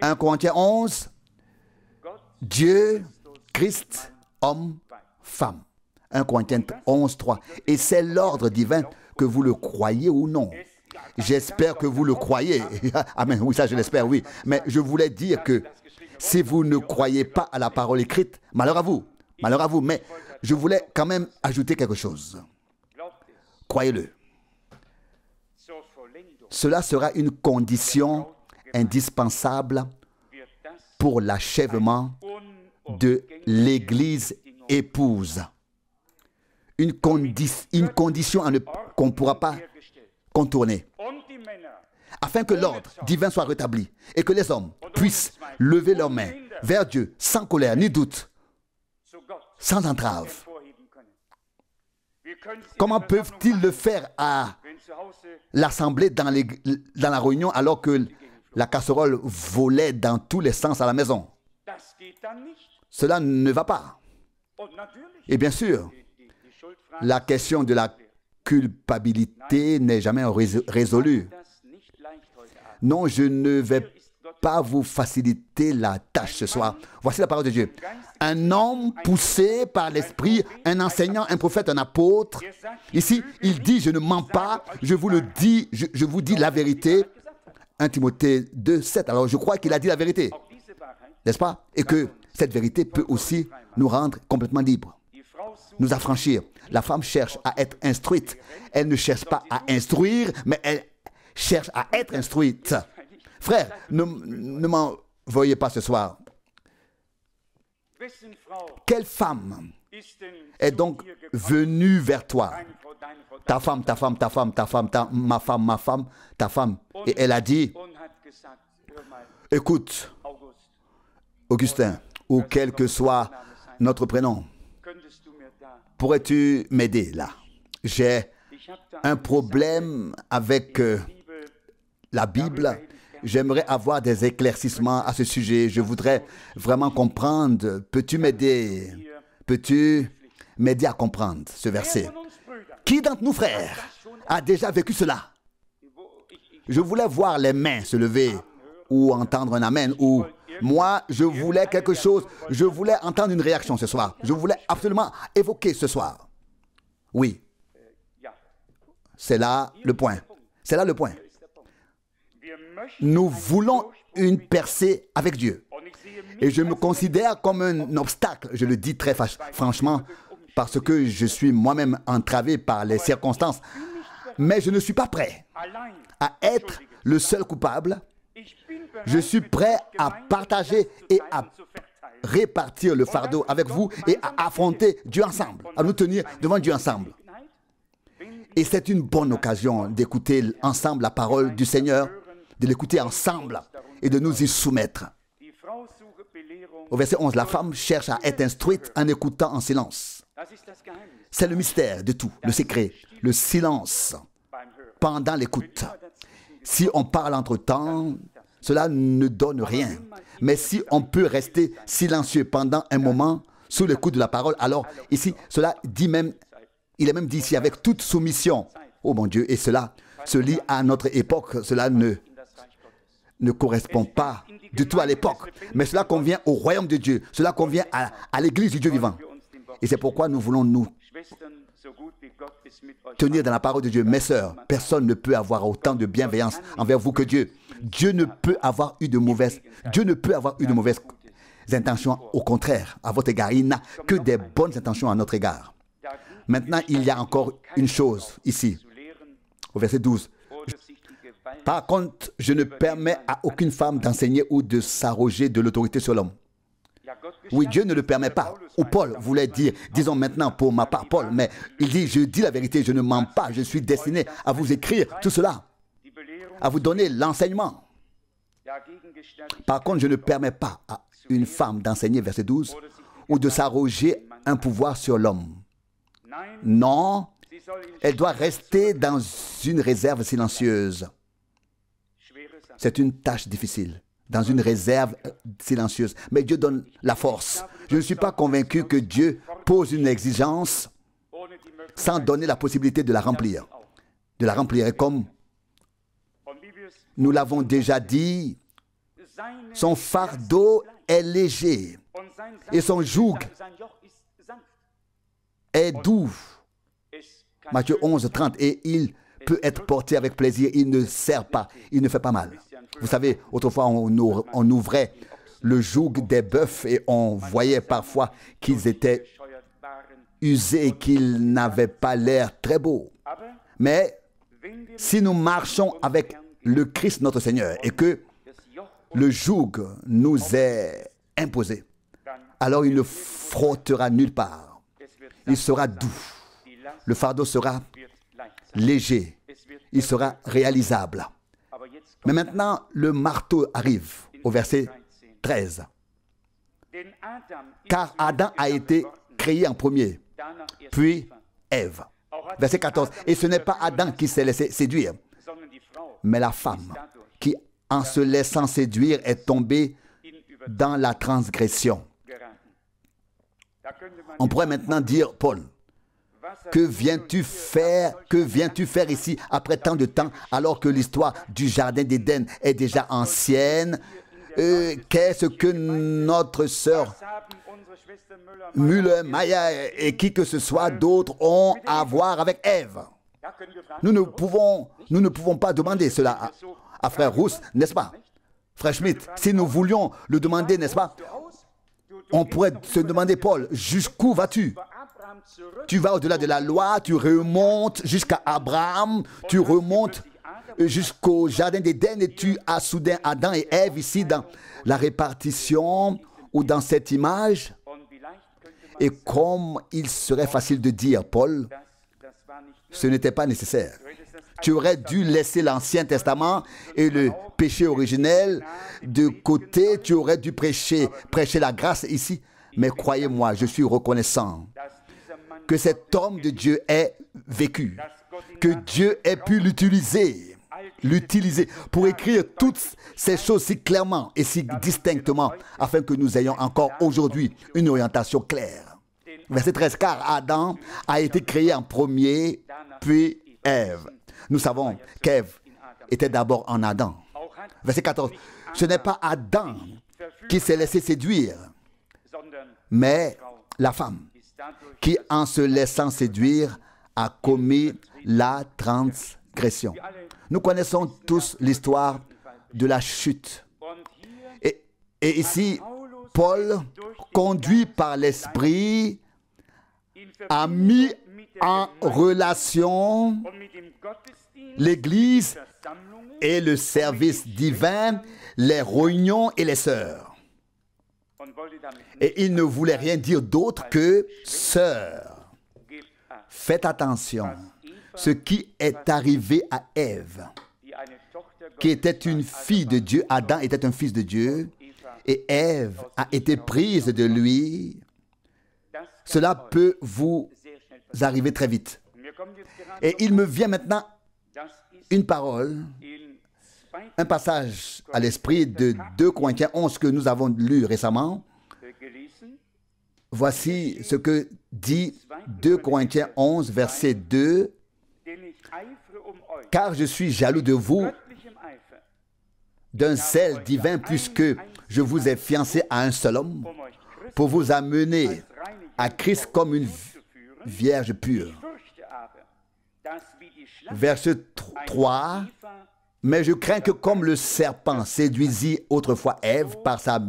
1 Corinthiens 11, Dieu, Christ, homme, femme. 1 Corinthiens 11, 3. Et c'est l'ordre divin, que vous le croyez ou non. J'espère que vous le croyez. Amen. Oui, ça je l'espère, oui. Mais je voulais dire que si vous ne croyez pas à la parole écrite, malheur à vous. Malheur à vous. Mais je voulais quand même ajouter quelque chose. Croyez-le. Cela sera une condition indispensable pour l'achèvement de l'Église épouse. Une condition qu'on ne pourra pas contourner. Afin que l'ordre divin soit rétabli et que les hommes puissent lever leurs mains vers Dieu sans colère ni doute, sans entrave. Comment peuvent-ils le faire à l'assemblée, dans la réunion, alors que la casserole volait dans tous les sens à la maison? Cela ne va pas. Et bien sûr, la question de la culpabilité n'est jamais résolue. Non, je ne vais pas vous faciliter la tâche ce soir. Voici la parole de Dieu. Un homme poussé par l'esprit, un enseignant, un prophète, un apôtre. Ici, il dit, je ne mens pas, je vous le dis, je vous dis la vérité. 1 Timothée 2, 7. Alors, je crois qu'il a dit la vérité. N'est-ce pas? Et que cette vérité peut aussi nous rendre complètement libres, nous affranchir. La femme cherche à être instruite. Elle ne cherche pas à instruire, mais elle cherche à être instruite. Frère, ne m'envoyez pas ce soir. Quelle femme est donc venue vers toi? Ta femme, ta femme, ta femme, ta femme, ma femme, ta femme. Et elle a dit, écoute, Augustin, ou quel que soit notre prénom, pourrais-tu m'aider là? J'ai un problème avec la Bible. J'aimerais avoir des éclaircissements à ce sujet. Je voudrais vraiment comprendre. Peux-tu m'aider? Peux-tu m'aider à comprendre ce verset? Qui d'entre nous, frères, a déjà vécu cela? Je voulais voir les mains se lever ou entendre un amen. Ou moi, je voulais quelque chose. Je voulais entendre une réaction ce soir. Je voulais absolument évoquer ce soir. Oui. C'est là le point. C'est là le point. Nous voulons une percée avec Dieu. Et je me considère comme un obstacle, je le dis très franchement, parce que je suis moi-même entravé par les circonstances. Mais je ne suis pas prêt à être le seul coupable. Je suis prêt à partager et à répartir le fardeau avec vous et à affronter Dieu ensemble, à nous tenir devant Dieu ensemble. Et c'est une bonne occasion d'écouter ensemble la parole du Seigneur, de l'écouter ensemble et de nous y soumettre. Au verset 11, la femme cherche à être instruite en écoutant en silence. C'est le mystère de tout, le secret, le silence pendant l'écoute. Si on parle entre-temps, cela ne donne rien. Mais si on peut rester silencieux pendant un moment sous le coup de la parole, alors ici, cela dit même, il est même dit ici avec toute soumission. Oh mon Dieu, et cela se lie à notre époque. Cela ne correspond pas du tout à l'époque. Mais cela convient au royaume de Dieu. Cela convient à l'église du Dieu vivant. Et c'est pourquoi nous voulons nous tenir dans la parole de Dieu. Mes sœurs, personne ne peut avoir autant de bienveillance envers vous que Dieu. Dieu ne peut avoir eu de mauvaises intentions. Au contraire, à votre égard, il n'a que des bonnes intentions à notre égard. Maintenant, il y a encore une chose ici, au verset 12. Par contre, je ne permets à aucune femme d'enseigner ou de s'arroger de l'autorité sur l'homme. Oui, Dieu ne le permet pas. Ou Paul voulait dire, disons maintenant pour ma part, Paul, mais il dit, je dis la vérité, je ne mens pas, je suis destiné à vous écrire tout cela, à vous donner l'enseignement. Par contre, je ne permets pas à une femme d'enseigner, verset 12, ou de s'arroger un pouvoir sur l'homme. Non, elle doit rester dans une réserve silencieuse. C'est une tâche difficile, dans une réserve silencieuse. Mais Dieu donne la force. Je ne suis pas convaincu que Dieu pose une exigence sans donner la possibilité de la remplir. De la remplir. Et comme nous l'avons déjà dit, son fardeau est léger et son joug est doux. Matthieu 11, 30. Et il peut être porté avec plaisir. Il ne sert pas. Il ne fait pas mal. Vous savez, autrefois, on ouvrait le joug des bœufs et on voyait parfois qu'ils étaient usés et qu'ils n'avaient pas l'air très beaux. Mais si nous marchons avec le Christ notre Seigneur et que le joug nous est imposé, alors il ne frottera nulle part. Il sera doux. Le fardeau sera léger. Il sera réalisable. Mais maintenant, le marteau arrive au verset 13. Car Adam a été créé en premier, puis Ève. Verset 14. Et ce n'est pas Adam qui s'est laissé séduire, mais la femme qui, en se laissant séduire, est tombée dans la transgression. On pourrait maintenant dire, Paul, que viens-tu faire ici après tant de temps alors que l'histoire du jardin d'Éden est déjà ancienne? Qu'est-ce que notre sœur Müller, Maya et qui que ce soit d'autres ont à voir avec Ève? Nous ne pouvons pas demander cela à frère Rousse, n'est-ce pas? Frère Schmitt, si nous voulions le demander, n'est-ce pas? On pourrait se demander, Paul, jusqu'où vas-tu? Tu vas au-delà de la loi, tu remontes jusqu'à Abraham, tu remontes jusqu'au jardin d'Éden et tu as soudain Adam et Ève ici dans la répartition ou dans cette image. Et comme il serait facile de dire, Paul, ce n'était pas nécessaire. Tu aurais dû laisser l'Ancien Testament et le péché originel de côté. Tu aurais dû prêcher la grâce ici. Mais croyez-moi, je suis reconnaissant que cet homme de Dieu ait vécu, que Dieu ait pu l'utiliser pour écrire toutes ces choses si clairement et si distinctement, afin que nous ayons encore aujourd'hui une orientation claire. Verset 13, car Adam a été créé en premier, puis Ève. Nous savons qu'Ève était d'abord en Adam. Verset 14, ce n'est pas Adam qui s'est laissé séduire, mais la femme qui, en se laissant séduire, a commis la transgression. Nous connaissons tous l'histoire de la chute. Et ici, Paul, conduit par l'Esprit, a mis en relation l'Église et le service divin, les réunions et les sœurs. Et il ne voulait rien dire d'autre que « sœurs ». Faites attention, ce qui est arrivé à Ève, qui était une fille de Dieu, Adam était un fils de Dieu, et Ève a été prise de lui, cela peut vous arriver très vite. Et il me vient maintenant une parole un passage à l'esprit de 2 Corinthiens 11 que nous avons lu récemment. Voici ce que dit 2 Corinthiens 11, verset 2. « Car je suis jaloux de vous d'un zèle divin, puisque je vous ai fiancé à un seul homme, pour vous amener à Christ comme une vierge pure. » Verset 3. « Mais je crains que comme le serpent séduisit autrefois Ève par sa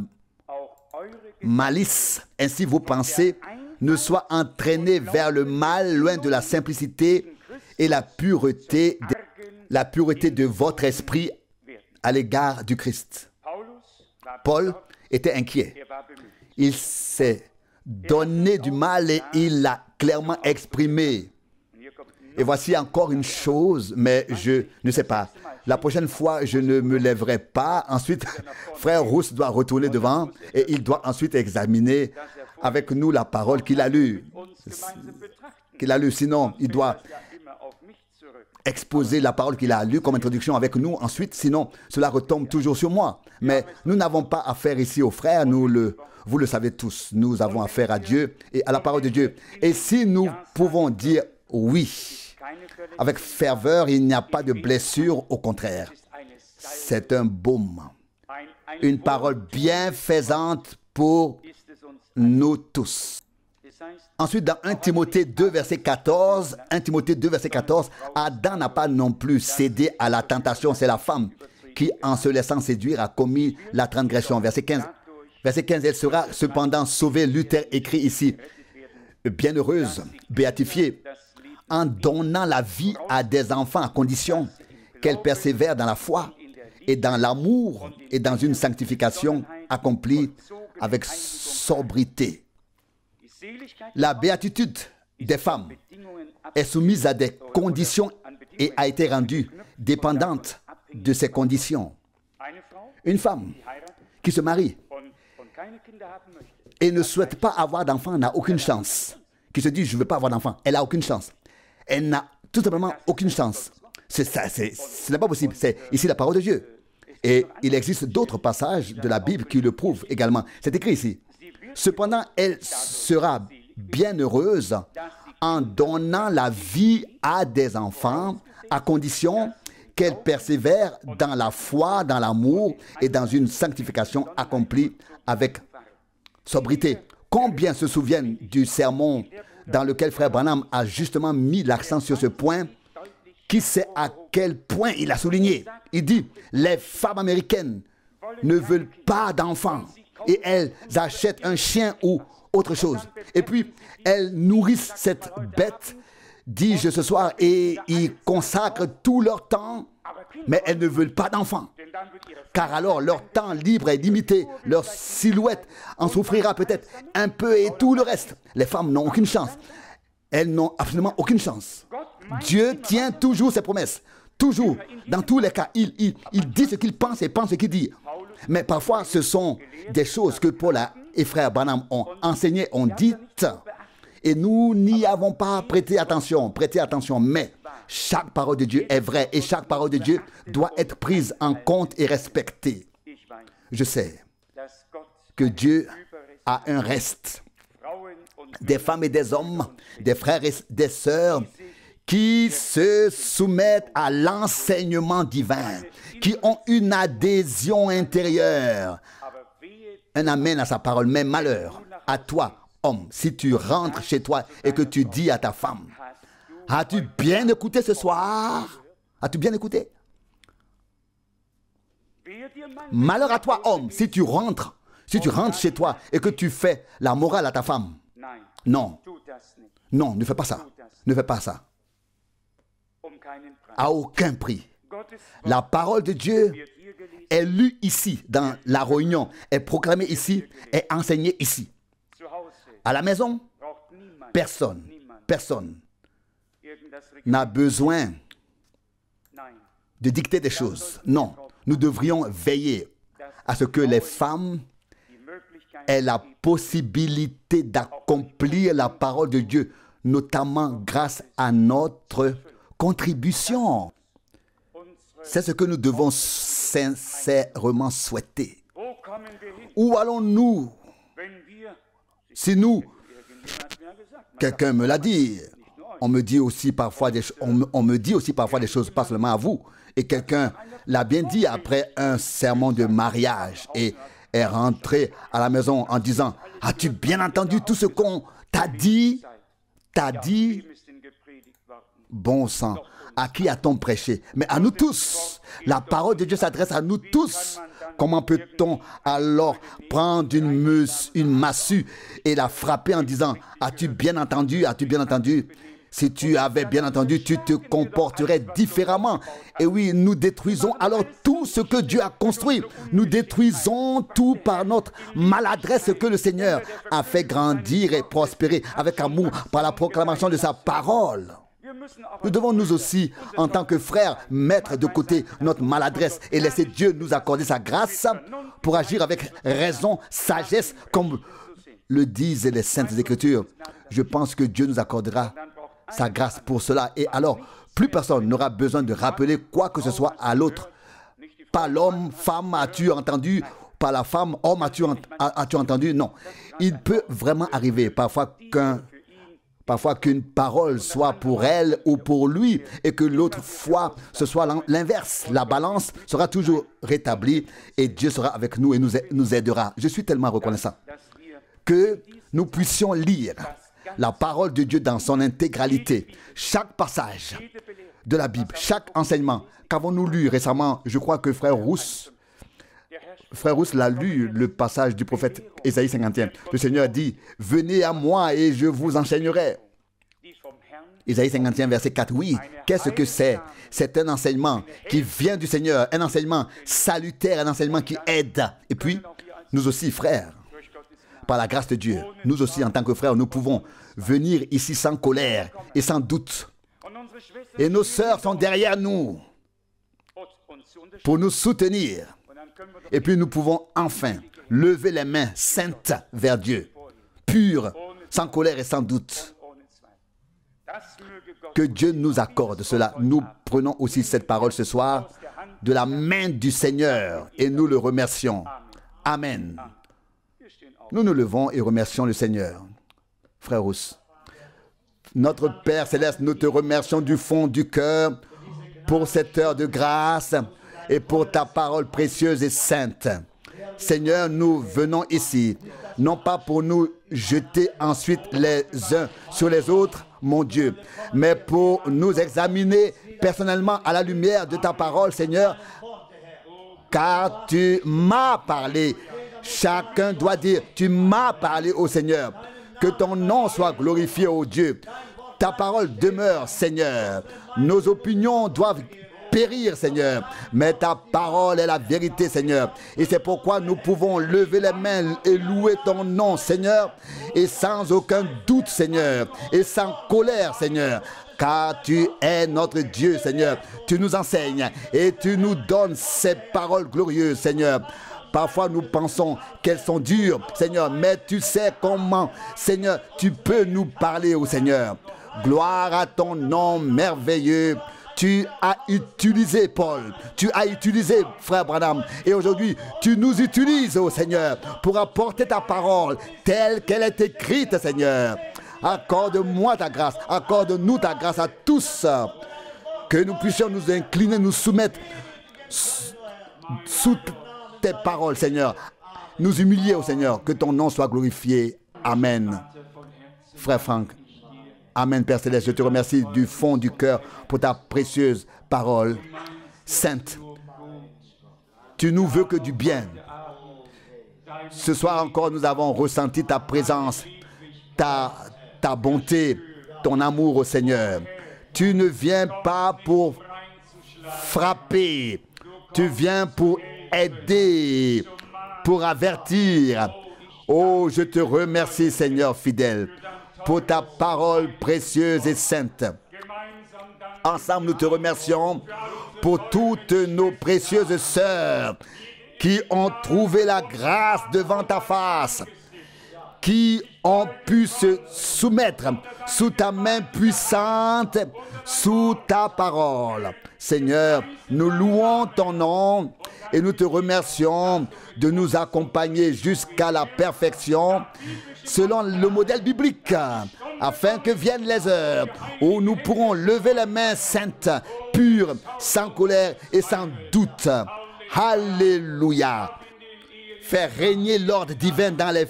malice, ainsi vos pensées ne soient entraînées vers le mal, loin de la simplicité et la pureté de votre esprit à l'égard du Christ. » Paul était inquiet. Il s'est donné du mal et il l'a clairement exprimé. Et voici encore une chose, mais je ne sais pas. La prochaine fois, je ne me lèverai pas. Ensuite, frère Rousse doit retourner devant et il doit ensuite examiner avec nous la parole qu'il a lue. Sinon, il doit exposer la parole qu'il a lue comme introduction avec nous. Ensuite, sinon, cela retombe toujours sur moi. Mais nous n'avons pas affaire ici aux frères. Vous le savez tous. Nous avons affaire à Dieu et à la parole de Dieu. Et si nous pouvons dire oui, avec ferveur, il n'y a pas de blessure, au contraire. C'est un baume, une parole bienfaisante pour nous tous. Ensuite, dans 1 Timothée 2, verset 14, Adam n'a pas non plus cédé à la tentation. C'est la femme qui, en se laissant séduire, a commis la transgression. Verset 15, elle sera cependant sauvée. Luther écrit ici, bienheureuse, béatifiée, en donnant la vie à des enfants à condition qu'elle persévère dans la foi et dans l'amour et dans une sanctification accomplie avec sobriété. La béatitude des femmes est soumise à des conditions et a été rendue dépendante de ces conditions. Une femme qui se marie et ne souhaite pas avoir d'enfant n'a aucune chance. Qui se dit, je ne veux pas avoir d'enfant, elle n'a aucune chance. Elle n'a tout simplement aucune chance. Ce n'est pas possible. C'est ici la parole de Dieu. Et il existe d'autres passages de la Bible qui le prouvent également. C'est écrit ici. Cependant, elle sera bienheureuse en donnant la vie à des enfants à condition qu'elle persévère dans la foi, dans l'amour et dans une sanctification accomplie avec sobriété. Combien se souviennent du sermon dans lequel frère Branham a justement mis l'accent sur ce point? Qui sait à quel point il a souligné? Il dit, les femmes américaines ne veulent pas d'enfants et elles achètent un chien ou autre chose. Et puis, elles nourrissent cette bête, dis-je ce soir, et y consacrent tout leur temps, mais elles ne veulent pas d'enfants. Car alors leur temps libre est limité, leur silhouette en souffrira peut-être un peu et tout le reste. Les femmes n'ont aucune chance. Elles n'ont absolument aucune chance. Dieu tient toujours ses promesses. Toujours. Dans tous les cas, il dit ce qu'il pense et pense ce qu'il dit. Mais parfois, ce sont des choses que Paul et frère Branham ont enseignées, ont dites, et nous n'y avons pas prêté attention. Mais chaque parole de Dieu est vraie et chaque parole de Dieu doit être prise en compte et respectée. Je sais que Dieu a un reste, des femmes et des hommes, des frères et des sœurs qui se soumettent à l'enseignement divin, qui ont une adhésion intérieure. Un amen à sa parole, mais malheur à toi, homme, si tu rentres chez toi et que tu dis à ta femme, as-tu bien écouté ce soir? As-tu bien écouté? Malheur à toi, homme, si tu rentres chez toi et que tu fais la morale à ta femme. Non, non, ne fais pas ça. Ne fais pas ça. À aucun prix. La parole de Dieu est lue ici, dans la réunion, est proclamée ici, est enseignée ici. À la maison, personne n'a besoin de dicter des choses. Non, nous devrions veiller à ce que les femmes aient la possibilité d'accomplir la parole de Dieu, notamment grâce à notre contribution. C'est ce que nous devons sincèrement souhaiter. Où allons-nous si nous, quelqu'un me l'a dit, on me dit aussi parfois des choses, pas seulement à vous, et quelqu'un l'a bien dit après un sermon de mariage et est rentré à la maison en disant, as-tu bien entendu tout ce qu'on t'a dit? T'as dit, bon sang, à qui a-t-on prêché? Mais à nous tous. La parole de Dieu s'adresse à nous tous. Comment peut-on alors prendre une massue et la frapper en disant, as-tu bien entendu? As-tu bien entendu? Si tu avais bien entendu, tu te comporterais différemment. Et oui, nous détruisons alors tout ce que Dieu a construit. Nous détruisons tout par notre maladresse que le Seigneur a fait grandir et prospérer avec amour par la proclamation de sa parole. Nous devons nous aussi, en tant que frères, mettre de côté notre maladresse et laisser Dieu nous accorder sa grâce pour agir avec raison, sagesse, comme le disent les Saintes Écritures. Je pense que Dieu nous accordera sa grâce pour cela. Et alors, plus personne n'aura besoin de rappeler quoi que ce soit à l'autre. Pas l'homme, femme, as-tu entendu? Pas la femme, homme, as-tu entendu? Non. Il peut vraiment arriver parfois qu'une parole soit pour elle ou pour lui et que l'autre fois ce soit l'inverse. La balance sera toujours rétablie et Dieu sera avec nous et nous aidera. Je suis tellement reconnaissant que nous puissions lire la parole de Dieu dans son intégralité. Chaque passage de la Bible, chaque enseignement. Qu'avons-nous lu récemment? Je crois que Frère Rousse l'a lu, le passage du prophète Ésaïe 51. Le Seigneur dit, venez à moi et je vous enseignerai. Ésaïe 51, verset 4. Oui, qu'est-ce que c'est? C'est un enseignement qui vient du Seigneur, un enseignement salutaire, un enseignement qui aide. Et puis, nous aussi, frères, par la grâce de Dieu, nous aussi, en tant que frères, nous pouvons venir ici sans colère et sans doute. Et nos sœurs sont derrière nous pour nous soutenir. Et puis nous pouvons enfin lever les mains saintes vers Dieu, pures, sans colère et sans doute. Que Dieu nous accorde cela. Nous prenons aussi cette parole ce soir de la main du Seigneur et nous le remercions. Amen. Nous nous levons et remercions le Seigneur. Frère Rousse, notre Père Céleste, nous te remercions du fond du cœur pour cette heure de grâce et pour ta parole précieuse et sainte. Seigneur, nous venons ici, non pas pour nous jeter ensuite les uns sur les autres, mon Dieu, mais pour nous examiner personnellement à la lumière de ta parole, Seigneur, car tu m'as parlé. Chacun doit dire, tu m'as parlé au Seigneur. Que ton nom soit glorifié, ô Dieu. Ta parole demeure, Seigneur. Nos opinions doivent périr, Seigneur. Mais ta parole est la vérité, Seigneur. Et c'est pourquoi nous pouvons lever les mains et louer ton nom, Seigneur. Et sans aucun doute, Seigneur. Et sans colère, Seigneur. Car tu es notre Dieu, Seigneur. Tu nous enseignes et tu nous donnes ces paroles glorieuses, Seigneur. Parfois, nous pensons qu'elles sont dures, Seigneur, mais tu sais comment, Seigneur, tu peux nous parler, ô Seigneur. Gloire à ton nom merveilleux. Tu as utilisé Paul, tu as utilisé Frère Branham, et aujourd'hui, tu nous utilises, ô Seigneur, pour apporter ta parole telle qu'elle est écrite, Seigneur. Accorde-moi ta grâce, accorde-nous ta grâce à tous, que nous puissions nous incliner, nous soumettre sous tes paroles, Seigneur. Nous humilier au Seigneur. Que ton nom soit glorifié. Amen. Frère Franck. Amen, Père Céleste. Je te remercie du fond du cœur pour ta précieuse parole sainte. Tu nous veux que du bien. Ce soir encore, nous avons ressenti ta présence, ta bonté, ton amour au Seigneur. Tu ne viens pas pour frapper. Tu viens pour aider, pour avertir. Oh, je te remercie, Seigneur fidèle, pour ta parole précieuse et sainte. Ensemble, nous te remercions pour toutes nos précieuses sœurs qui ont trouvé la grâce devant ta face qui ont pu se soumettre sous ta main puissante, sous ta parole. Seigneur, nous louons ton nom et nous te remercions de nous accompagner jusqu'à la perfection selon le modèle biblique, afin que viennent les heures où nous pourrons lever les mains saintes, pures, sans colère et sans doute. Alléluia. Faire régner l'ordre divin dans les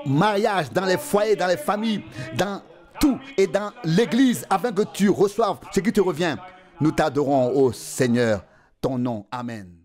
mariages, dans les foyers, dans les familles, dans tout et dans l'église, afin que tu reçoives ce qui te revient. Nous t'adorons, ô Seigneur, ton nom. Amen.